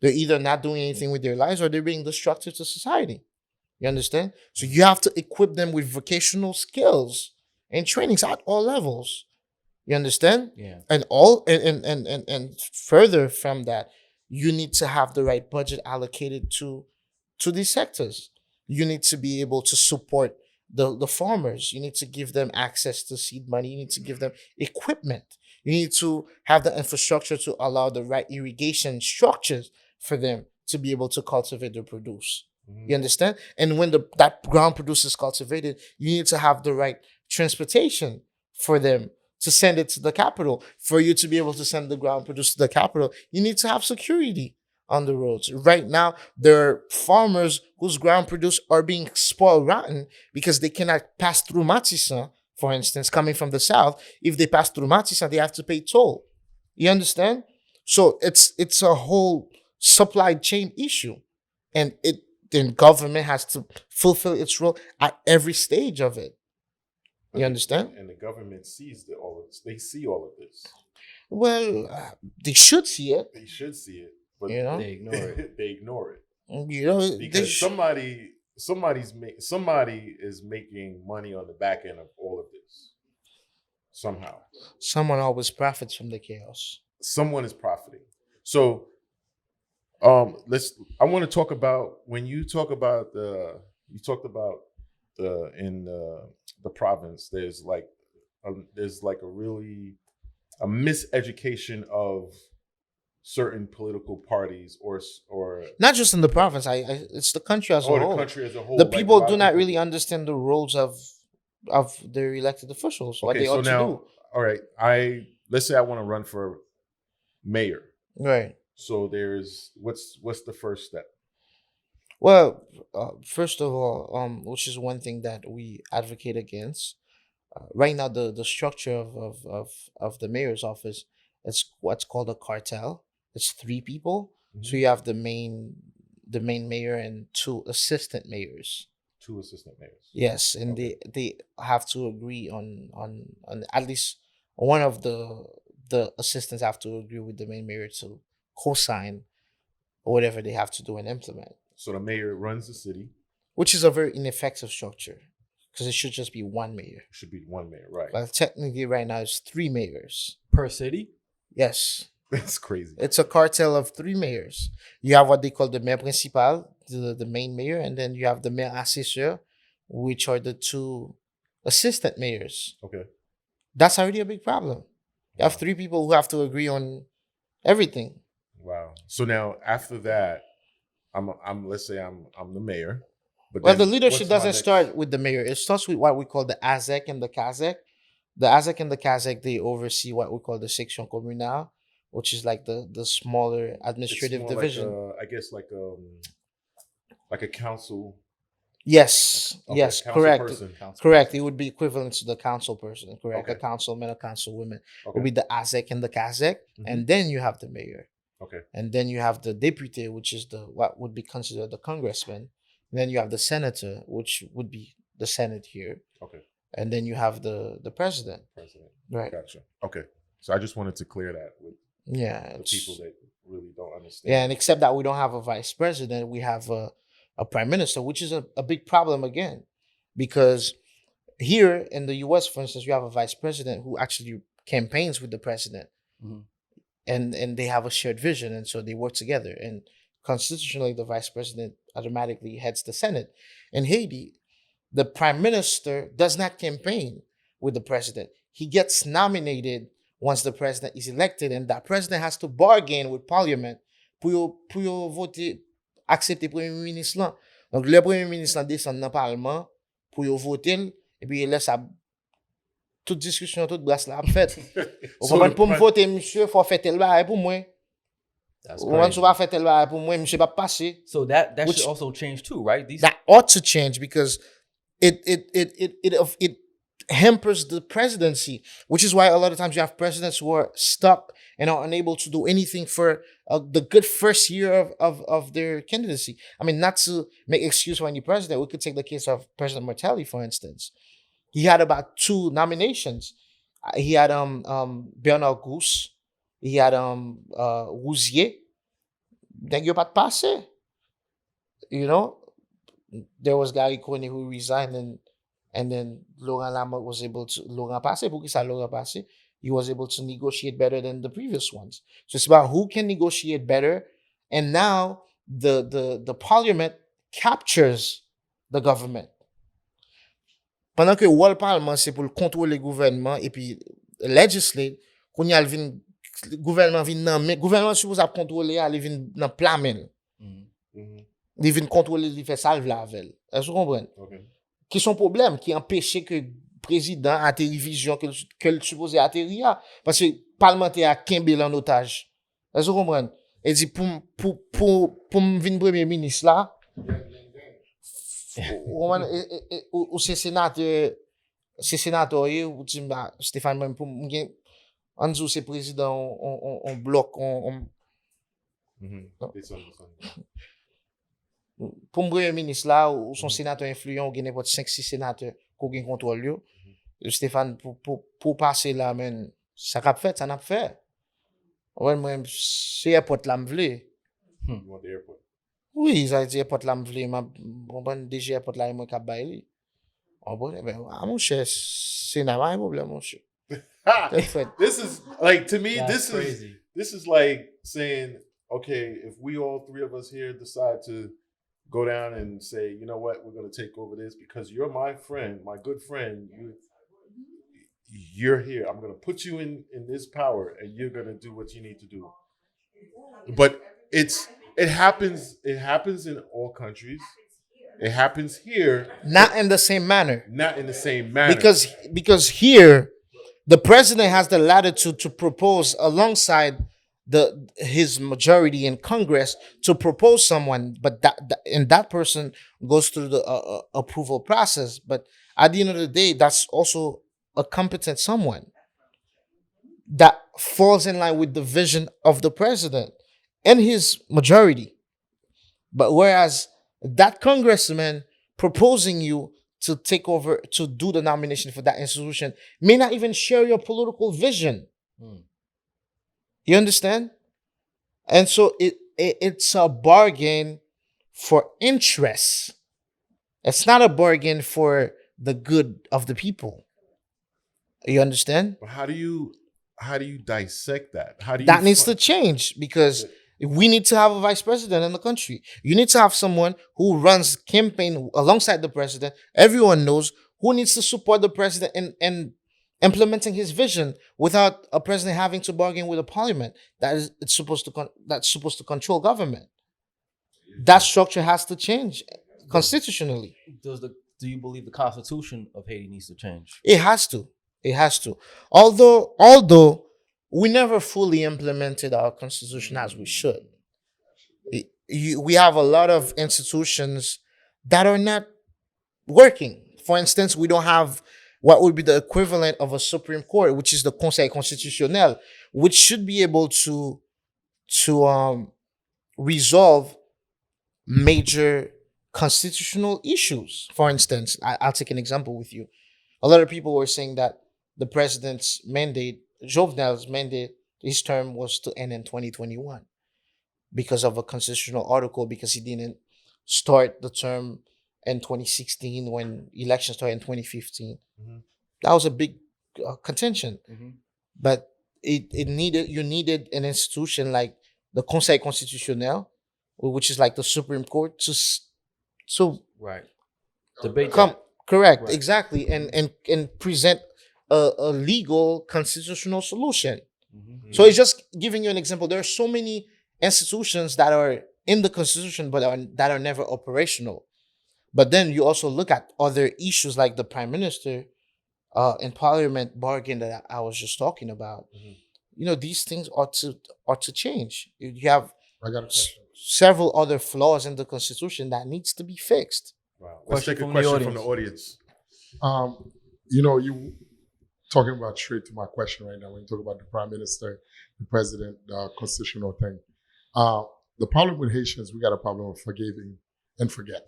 Speaker 4: they're either not doing anything with their lives or they're being destructive to society. You understand? So you have to equip them with vocational skills and trainings at all levels. You understand?
Speaker 3: Yeah.
Speaker 4: And further from that, you need to have the right budget allocated to these sectors. You need to be able to support the farmers. You need to give them access to seed money. You need to give them equipment. You need to have the infrastructure to allow the right irrigation structures for them to be able to cultivate their produce.
Speaker 2: Mhm.
Speaker 4: You understand? And when that ground produce is cultivated, you need to have the right transportation for them to send it to the capital. For you to be able to send the ground produce to the capital, you need to have security on the roads. Right now, there are farmers whose ground produce are being spoiled rotten because they cannot pass through Matissan, for instance, coming from the south. If they pass through Matissan, they have to pay toll. You understand? So it's a whole supply chain issue. And then government has to fulfill its role at every stage of it. You understand?
Speaker 2: And the government sees all of this. They see all of this.
Speaker 4: Well, they should see it.
Speaker 2: They should see it, but
Speaker 4: You know?
Speaker 3: They ignore it.
Speaker 2: they ignore it
Speaker 4: They
Speaker 2: because
Speaker 4: sh-
Speaker 2: somebody is making money on the back end of all of this somehow.
Speaker 4: someone always profits from the chaos.
Speaker 2: Someone is profiting. So, I want to talk about when you talk about you talked about in the province. There's like a really a miseducation of certain political parties or
Speaker 4: Not just in the province. It's the country as a
Speaker 2: the
Speaker 4: whole.
Speaker 2: country as a whole.
Speaker 4: The
Speaker 2: Like, a
Speaker 4: people
Speaker 2: lot
Speaker 4: do
Speaker 2: of
Speaker 4: not
Speaker 2: people-
Speaker 4: really understand the roles of their elected officials, what they
Speaker 2: so
Speaker 4: ought
Speaker 2: now,
Speaker 4: to do.
Speaker 2: all right. Let's say I want to run for mayor.
Speaker 4: Right.
Speaker 2: So there's what's the first step?
Speaker 4: Well, first of all, which is one thing that we advocate against. Right now, the structure of the mayor's office is what's called a cartel. It's three people. So
Speaker 2: Mhm.
Speaker 4: you have the main mayor and two assistant mayors.
Speaker 2: Two assistant mayors.
Speaker 4: Yes, and
Speaker 2: Okay.
Speaker 4: they have to agree on at least one of the assistants have to agree with the main mayor to co-sign whatever they have to do and implement,
Speaker 2: So the mayor runs the city.
Speaker 4: which is a very ineffective structure because it should just be one mayor.
Speaker 2: It should be one mayor, right?
Speaker 4: But technically, right now, it's three mayors.
Speaker 3: Per city?
Speaker 4: Yes,
Speaker 2: That's crazy.
Speaker 4: it's a cartel of three mayors. You have what they call the maire principal, the main mayor, and then you have the maire assesseur, which are the two assistant mayors.
Speaker 2: Okay.
Speaker 4: That's already a big problem. You have three people who have to agree on everything.
Speaker 2: Wow. So now after that, I'm let's say I'm the mayor. But
Speaker 4: Well,
Speaker 2: then
Speaker 4: the leadership
Speaker 2: what's my
Speaker 4: doesn't
Speaker 2: next-
Speaker 4: start with the mayor. It starts with what we call the AZEC and the KAZEC. The AZEC and the KAZEC, they oversee what we call the section communale, which is like the smaller
Speaker 2: It's
Speaker 4: administrative
Speaker 2: more
Speaker 4: division.
Speaker 2: I guess like a council.
Speaker 4: Yes,
Speaker 2: Okay,
Speaker 4: yes,
Speaker 2: council
Speaker 4: correct.
Speaker 2: person.
Speaker 4: Correct. It would be equivalent to the council person, correct? A
Speaker 2: Okay.
Speaker 4: councilman, a councilwoman
Speaker 2: Okay.
Speaker 4: would be the AZEC and the KAZEC.
Speaker 2: Mhm.
Speaker 4: And then you have the mayor.
Speaker 2: Okay.
Speaker 4: And then you have the deputy, which is the what would be considered the congressman. And then you have the senator, which would be the Senate here.
Speaker 2: Okay.
Speaker 4: And then you have the president.
Speaker 2: President.
Speaker 4: Right.
Speaker 2: Gotcha. Okay. So I just wanted to clear that with
Speaker 4: Yeah.
Speaker 2: the
Speaker 4: it's-
Speaker 2: people that really don't understand.
Speaker 4: Yeah, and except that we don't have a vice president, we have a prime minister, which is a big problem again. Because here in the US, for instance, you have a vice president who actually campaigns with the president.
Speaker 3: Mhm.
Speaker 4: And they have a shared vision, and so they work together. And constitutionally, the vice president automatically heads the Senate. In Haiti, the prime minister does not campaign with the president. He gets nominated once the president is elected, and that president has to bargain with parliament pour yo voter, accepter premier ministre là. Donc, le premier ministre là descend dans le parlement pour yo voter, et puis là, ça toute discussion, toute glace là, fait. Ou
Speaker 2: So
Speaker 4: kompren
Speaker 2: the
Speaker 4: pou m
Speaker 2: pre-
Speaker 4: vote, monsieur, faut faire tel bagay pou mwen.
Speaker 3: That's
Speaker 4: Ou an
Speaker 3: crazy.
Speaker 4: sou va faire tel bagay pou mwen, monsieur pa passe.
Speaker 3: So that
Speaker 4: Which-
Speaker 3: should also change too, right? These
Speaker 4: That ought to change because it hampers the presidency, which is why a lot of times you have presidents who are stuck and are unable to do anything for the good first year of their candidacy. I mean, not to make excuse for any president, we could take the case of President Martelly, for instance. He had about 2 nominations. He had Bernard Goose. He had Rousier. Then you pas passé. You know, there was Gary Coney who resigned, and then Laurent Lamotte was able to Laurent passé. Pour qui ça Laurent passé? He was able to negotiate better than the previous ones. So it's about who can negotiate better. And now the parliament captures the government. Pendant que le parlement c'est pour contrôler le gouvernement et puis legislate, qu'on y a le gouvernement vient nan gouvernement supposé à contrôler aller vient dans plat men. Il vient contrôler, il fait salve la avec. Est-ce que vous comprenez? Qui sont problème qui empêchait que le président atterri vision que le supposé atterrir parce que le parlementaire a Kimbel en otage. Est-ce que vous comprenez? Et dit pour venir premier ministre là ou c'est sénateur ou dit Stéphane même pour en dessous c'est président on bloque pour un premier ministre là ou son sénateur influent ou gagne n'importe 5-6 sénateurs qu'on gagne contrôle yo Stéphane pour passer là men ça qu'a fait ça n'a fait ouais moi c'est airport là me vle oui ça dit airport là me vle ma bon DG airport là moi cap bailler oh bon ben mon cher c'est n'a pas un problème mon cher.
Speaker 2: This is like to me.
Speaker 3: That's crazy.
Speaker 2: This is like saying, okay, if we all 3 of us here decide to go down and say, you know what, we're going to take over this because you're my friend, my good friend. You're here. I'm going to put you in this power, and you're going to do what you need to do. But it happens. It happens in all countries. It happens here.
Speaker 4: Not in the same manner.
Speaker 2: Not in the same manner.
Speaker 4: Because here. The president has the latitude to propose alongside his majority in Congress to propose someone, but that person goes through the approval process. But at the end of the day, that's also a competent someone that falls in line with the vision of the president and his majority. But whereas that congressman proposing you to take over, to do the nomination for that institution, may not even share your political vision. You understand? And so it's a bargain for interests. It's not a bargain for the good of the people. You understand?
Speaker 2: But how do you dissect that?
Speaker 4: That needs to change because we need to have a vice president in the country. You need to have someone who runs campaign alongside the president. Everyone knows who needs to support the president in implementing his vision without a president having to bargain with a parliament that's supposed to control government. That structure has to change constitutionally.
Speaker 3: Do you believe the Constitution of Haiti needs to change?
Speaker 4: It has to. It has to. Although we never fully implemented our constitution as we should. We have a lot of institutions that are not working. For instance, we don't have what would be the equivalent of a Supreme Court, which is the Conseil Constitutionnel, which should be able to resolve major constitutional issues. For instance, I'll take an example with you. A lot of people were saying that the president's mandate, Jovenel's mandate, his term was to end in 2021 because of a constitutional article, because he didn't start the term in 2016 when elections started in 2015. That was a big contention. But you needed an institution like the Conseil Constitutionnel, which is like the Supreme Court, to
Speaker 3: debate
Speaker 4: correct,
Speaker 3: right.
Speaker 4: Exactly, and present a legal constitutional solution. So it's just giving you an example. There are so many institutions that are in the constitution but that are never operational. But then you also look at other issues like the prime minister and parliament bargain that I was just talking about. You know, these things ought to change. You have several other flaws in the constitution that needs to be fixed.
Speaker 2: Wow. Let's take a question from the audience.
Speaker 6: You know, you talking about straight to my question right now when you talk about the prime minister, the president, the constitutional thing. The problem with Haitians, we got a problem of forgiving and forget.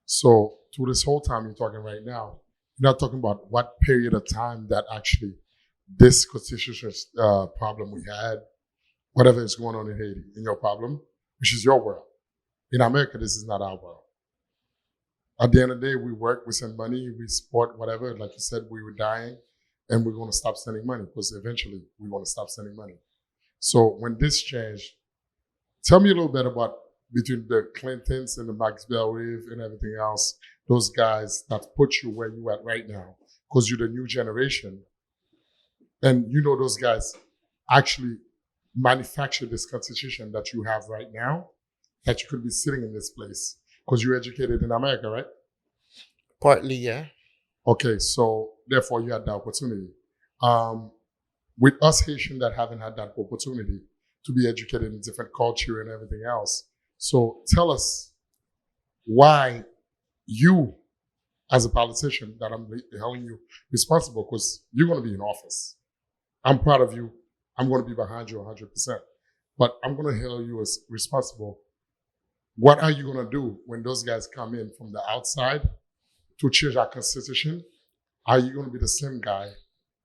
Speaker 6: So through this whole time you're talking right now, You're not talking about what period of time that actually this constitutional problem we had, whatever is going on in Haiti, in your problem, which is your world. In America, this is not our world. At the end of the day, we work, we send money, we support whatever. Like you said, we were dying, and we're going to stop sending money because eventually we want to stop sending money. So when this changed, tell me a little bit about between the Clintons and the Max Belrive and everything else, those guys that put you where you at right now, because you're the new generation. And you know those guys actually manufactured this constitution that you have right now, that you could be sitting in this place because you're educated in America, right?
Speaker 4: Partly, yeah.
Speaker 6: Okay, so therefore you had the opportunity. With us Haitian that haven't had that opportunity to be educated in different culture and everything else. So tell us why you, as a politician, that I'm holding you responsible, because you're going to be in office. I'm proud of you. I'm going to be behind you 100%. But I'm going to hold you as responsible. What are you going to do when those guys come in from the outside to change our constitution? Are you going to be the same guy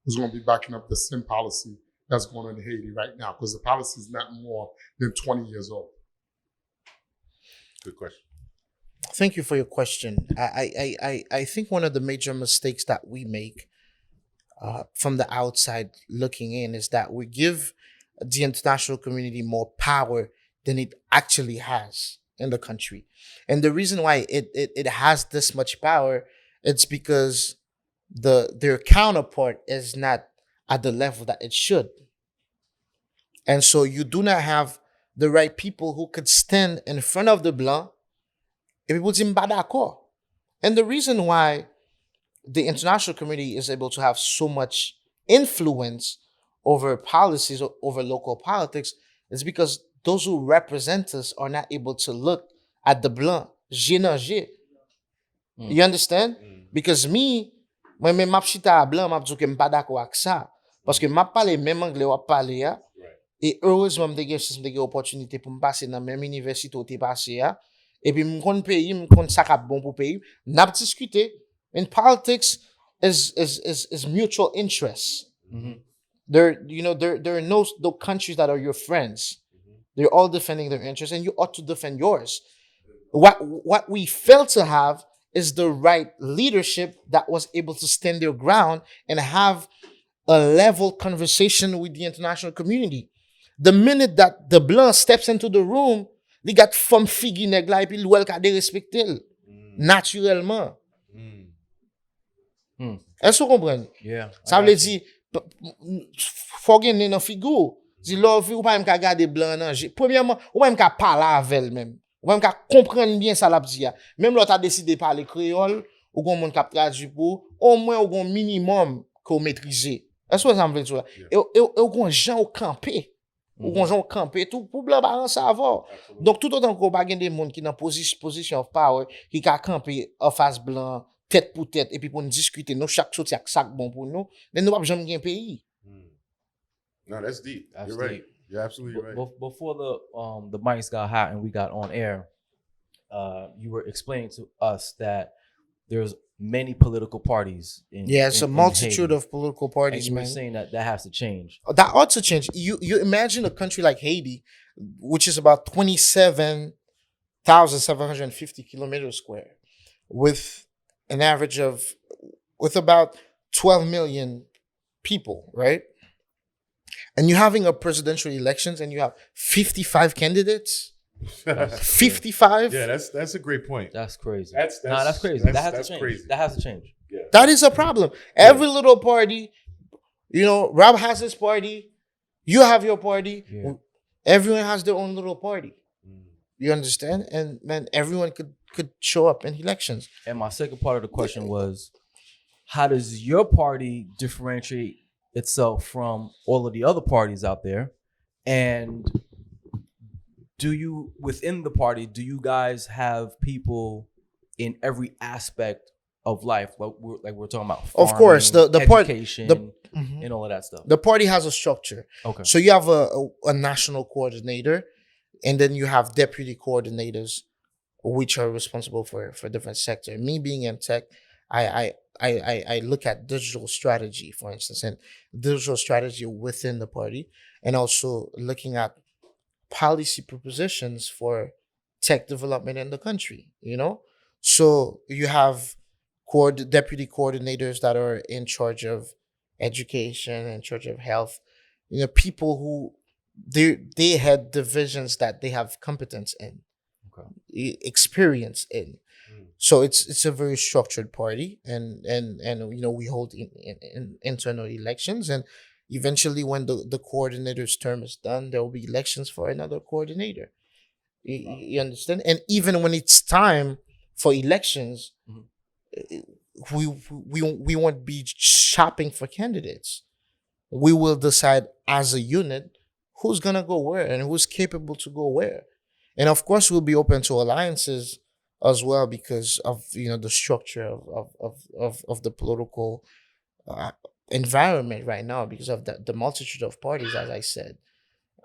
Speaker 6: who's going to be backing up the same policy that's going on in Haiti right now? Because the policy is not more than 20 years old.
Speaker 2: Good question.
Speaker 4: Thank you for your question. I think one of the major mistakes that we make from the outside looking in is that we give the international community more power than it actually has in the country. And the reason why it has this much power, it's because their counterpart is not at the level that it should. And so you do not have the right people who could stand in front of the Blanc et people disent pas d'accord. And the reason why the international community is able to have so much influence over policies, over local politics, is because those who represent us are not able to look at the Blanc. You understand? Because moi même m'a chita blanc, m'a dit que m'pas d'accord avec ça parce que m'a parlé même anglais ou parler ya. Et heureusement m'te gen chance m'te gen opportunité pour me passer dans même université où t'es passé ya. Et puis m'kon pays, m'kon ça ka bon pour pays, n'a discuter. In politics is mutual interest. There are no countries that are your friends. They're all defending their interests, and you ought to defend yours. What we fail to have is the right leadership that was able to stand their ground and have a level conversation with the international community. The minute that the Blanc steps into the room, they got from figi nèg la et puis l'ouel ka dérespecter naturellement. Est-ce que vous comprenez?
Speaker 3: Yeah.
Speaker 4: Ça veut dire faut gagner dans figure. Si l'on ou pas même ka garder blanc nan, premièrement, ou même ka parler avec même. Ou même ka comprendre bien ça l'a dit. Même l'autre a décidé de parler créole, ou gon monde ka traduit pour au moins ou gon minimum qu'on maîtriser. Est-ce que ça me veut dire? Et ou gon gens au camper. Ou gon gens au camper tout pour blanc ba savoir. Donc tout autant qu'on pas gagne des monde qui dans position of power qui ka camper en face blanc tête pour tête et puis pour nous discuter nous chaque sorti avec sac bon pour nous, mais nous pas jamais gagne pays.
Speaker 2: No, that's deep.
Speaker 3: That's
Speaker 2: You're right.
Speaker 3: deep.
Speaker 2: You're absolutely right.
Speaker 3: Before the mics got hot and we got on air, you were explaining to us that there's many political parties.
Speaker 4: It's a multitude of political parties,
Speaker 3: and you
Speaker 4: man.
Speaker 3: were saying that has to change.
Speaker 4: That ought to change. You imagine a country like Haiti, which is about 27,750 kilometers square, with an average of with about 12 million people, right? And you're having a presidential elections and you have 55 candidates. 55?
Speaker 2: Yeah, that's a great point.
Speaker 3: That's crazy.
Speaker 2: That's
Speaker 3: crazy. That has to change.
Speaker 2: crazy.
Speaker 3: That has to change.
Speaker 2: Yeah.
Speaker 4: That is a problem. Every little party, Rob has his party, you have your party.
Speaker 3: Yeah.
Speaker 4: Everyone has their own little party. You understand? And then everyone could show up in elections.
Speaker 3: And my second part of the question was, how does your party differentiate itself from all of the other parties out there? And do you, within the party, do you guys have people in every aspect of life? Like we're talking about farming,
Speaker 4: Of course, the
Speaker 3: education, and all of that stuff.
Speaker 4: The party has a structure.
Speaker 3: Okay.
Speaker 4: So you have a national coordinator, and then you have deputy coordinators, which are responsible for different sectors. Me being in tech, I look at digital strategy, for instance, and digital strategy within the party, and also looking at policy propositions for tech development in the country. So you have deputy coordinators that are in charge of education, in charge of health. People who they had divisions that they have competence in,
Speaker 2: Okay.
Speaker 4: experience in.
Speaker 2: Mm.
Speaker 4: So it's a very structured party, and we hold in internal elections, and eventually when the coordinator's term is done, there will be elections for another coordinator. You understand? And even when it's time for elections,
Speaker 3: Mhm.
Speaker 4: eh, we won't be shopping for candidates. We will decide as a unit who's gonna go where and who's capable to go where. And of course we'll be open to alliances as well because of the structure of the political uh, environment right now, because of the multitude of parties, as I said.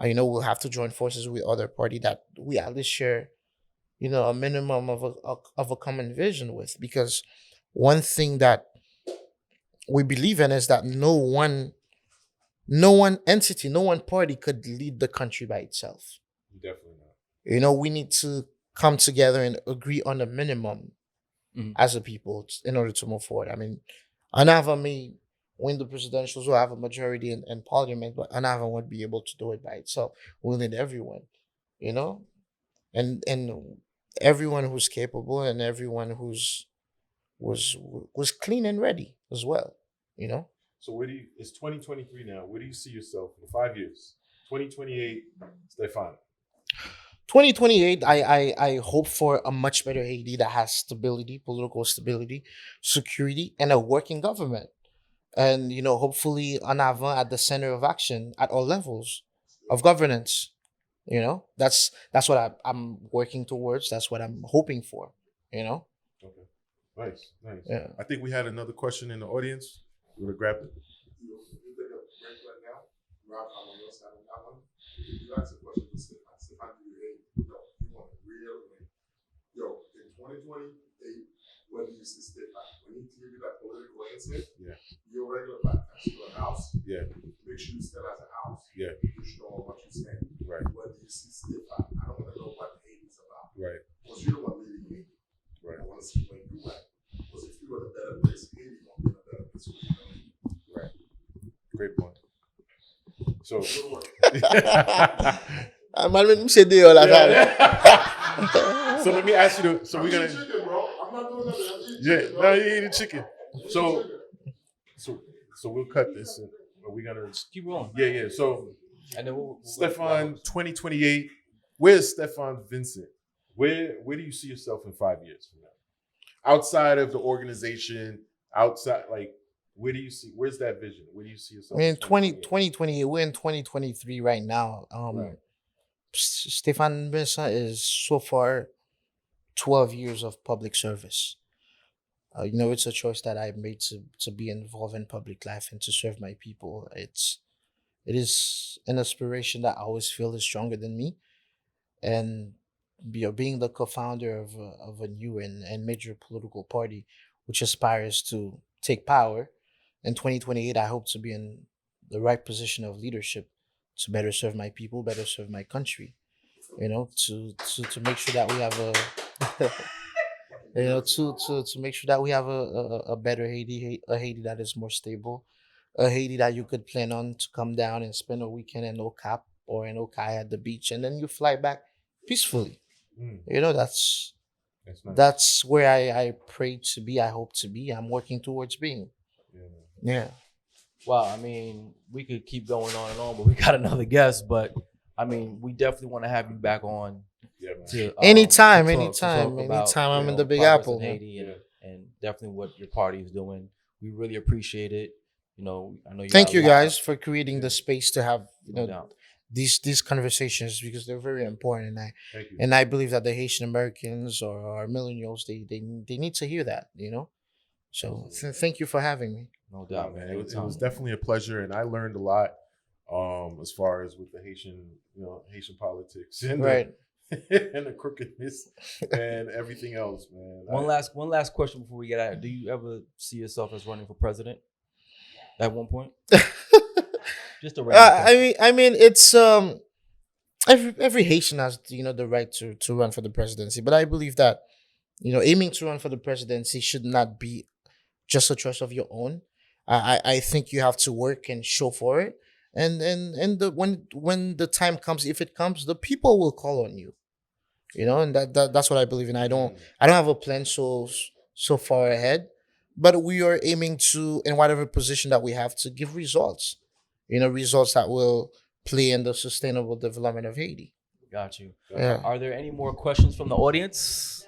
Speaker 4: We'll have to join forces with other party that we at least share a minimum of a common vision with, because one thing that we believe in is that no one entity, no one party could lead the country by itself.
Speaker 2: Definitely not.
Speaker 4: We need to come together and agree on a minimum
Speaker 3: Mhm.
Speaker 4: as a people in order to move forward. I mean, Anava may win the presidentials or have a majority in parliament, but Anava won't be able to do it by itself. We'll need everyone, you know, and everyone who's capable and everyone was clean and ready as well, you know.
Speaker 2: So it's 2023 now. Where do you see yourself in 5 years? 2028, Stephane.
Speaker 4: 2028, I hope for a much better Haiti that has stability, political stability, security, and a working government. And hopefully an Avant at the center of action at all levels of governance. That's what I'm working towards. That's what I'm hoping for.
Speaker 2: Okay. Nice.
Speaker 4: Yeah.
Speaker 2: I think we had another question in the audience. You want to grab it?
Speaker 6: You take a break right now. Rob, I'm on your side on that one. You ask a question to Stephane, do you hate? No, you want a real win. Yo, in 2028, what do you see Stephane? When he give you that political answer,
Speaker 2: Yeah.
Speaker 6: your regular podcast, your house,
Speaker 2: Yeah.
Speaker 6: make sure you stand as a house.
Speaker 2: Yeah.
Speaker 6: You show what you stand.
Speaker 2: Right.
Speaker 6: What do you see Stephane? I don't want to know what hate is about.
Speaker 2: Right.
Speaker 6: Because you're the one leading me.
Speaker 2: Right.
Speaker 6: I want to see when you win. Because if you were in a better place, Haiti won't be in a better place.
Speaker 2: Right. Great point. So.
Speaker 6: Good work.
Speaker 4: Man, say they all
Speaker 2: So let me ask you. So we're gonna.
Speaker 6: Chicken, bro. I'm not doing nothing. I'm eating
Speaker 2: Yeah.
Speaker 6: chicken, bro.
Speaker 2: No, you eating chicken. So we'll cut this. And we're gonna.
Speaker 3: Just keep rolling.
Speaker 2: Yeah. So
Speaker 3: And then we'll
Speaker 2: Stephane, 2028. Where's Stephane Vincent? Where do you see yourself in 5 years from now? Outside of the organization, outside, like, where's that vision? Where do you see yourself?
Speaker 4: I mean,
Speaker 2: in
Speaker 4: 2020, we're in 2023 right now.
Speaker 2: Right.
Speaker 4: Stephane Vincent is so far 12 years of public service. It's a choice that I made to be involved in public life and to serve my people. It is an aspiration that I always feel is stronger than me, and being the co-founder of a new and major political party which aspires to take power in 2028, I hope to be in the right position of leadership to better serve my people, better serve my country. To make sure that we have to make sure that we have a better Haiti, a Haiti that is more stable, a Haiti that you could plan on to come down and spend a weekend in Okap or in Okai at the beach, and then you fly back peacefully. That's
Speaker 2: That's nice.
Speaker 4: that's where I pray to be. I hope to be. I'm working towards being. Yeah.
Speaker 3: Wow, I mean, we could keep going on and on, but we got another guest. But I mean, we definitely want to have you back on.
Speaker 2: Yeah, man.
Speaker 3: To,
Speaker 4: Anytime,
Speaker 3: to
Speaker 4: anytime,
Speaker 3: about,
Speaker 4: anytime I'm in the Big
Speaker 3: progress
Speaker 4: Apple,
Speaker 3: in
Speaker 4: man.
Speaker 3: Haiti, and definitely what your party is doing. We really appreciate it. I know.
Speaker 4: Thank you guys for creating the space to have
Speaker 3: No doubt.
Speaker 4: these conversations, because they're very important,
Speaker 2: Thank you.
Speaker 4: and I believe that the Haitian Americans or our millennials, they need to hear that. So thank you for having me.
Speaker 3: No
Speaker 2: Yeah,
Speaker 3: doubt,
Speaker 2: man.
Speaker 3: man.
Speaker 2: It was definitely a pleasure, and I learned a lot as far as with the Haitian, Haitian politics and
Speaker 4: Right.
Speaker 2: the and the crookedness and everything else, man.
Speaker 3: One last question before we get out. Do you ever see yourself as running for president at one point? Just a random
Speaker 4: I mean, it's every Haitian has the right to run for the presidency, but I believe that aiming to run for the presidency should not be just a choice of your own. I think you have to work and show for it, and when the time comes, if it comes, the people will call on you. And that's what I believe in. I don't have a plan so far ahead, but we are aiming to, in whatever position that we have, to give results. Results that will play in the sustainable development of Haiti.
Speaker 3: Got you.
Speaker 4: Yeah.
Speaker 3: Are there any more questions from the audience?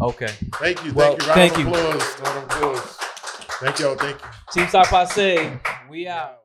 Speaker 3: Okay.
Speaker 2: Thank you.
Speaker 3: Well,
Speaker 2: Thank you. Round of applause. Thank y'all. Thank you.
Speaker 3: Team Sock Passe, we out.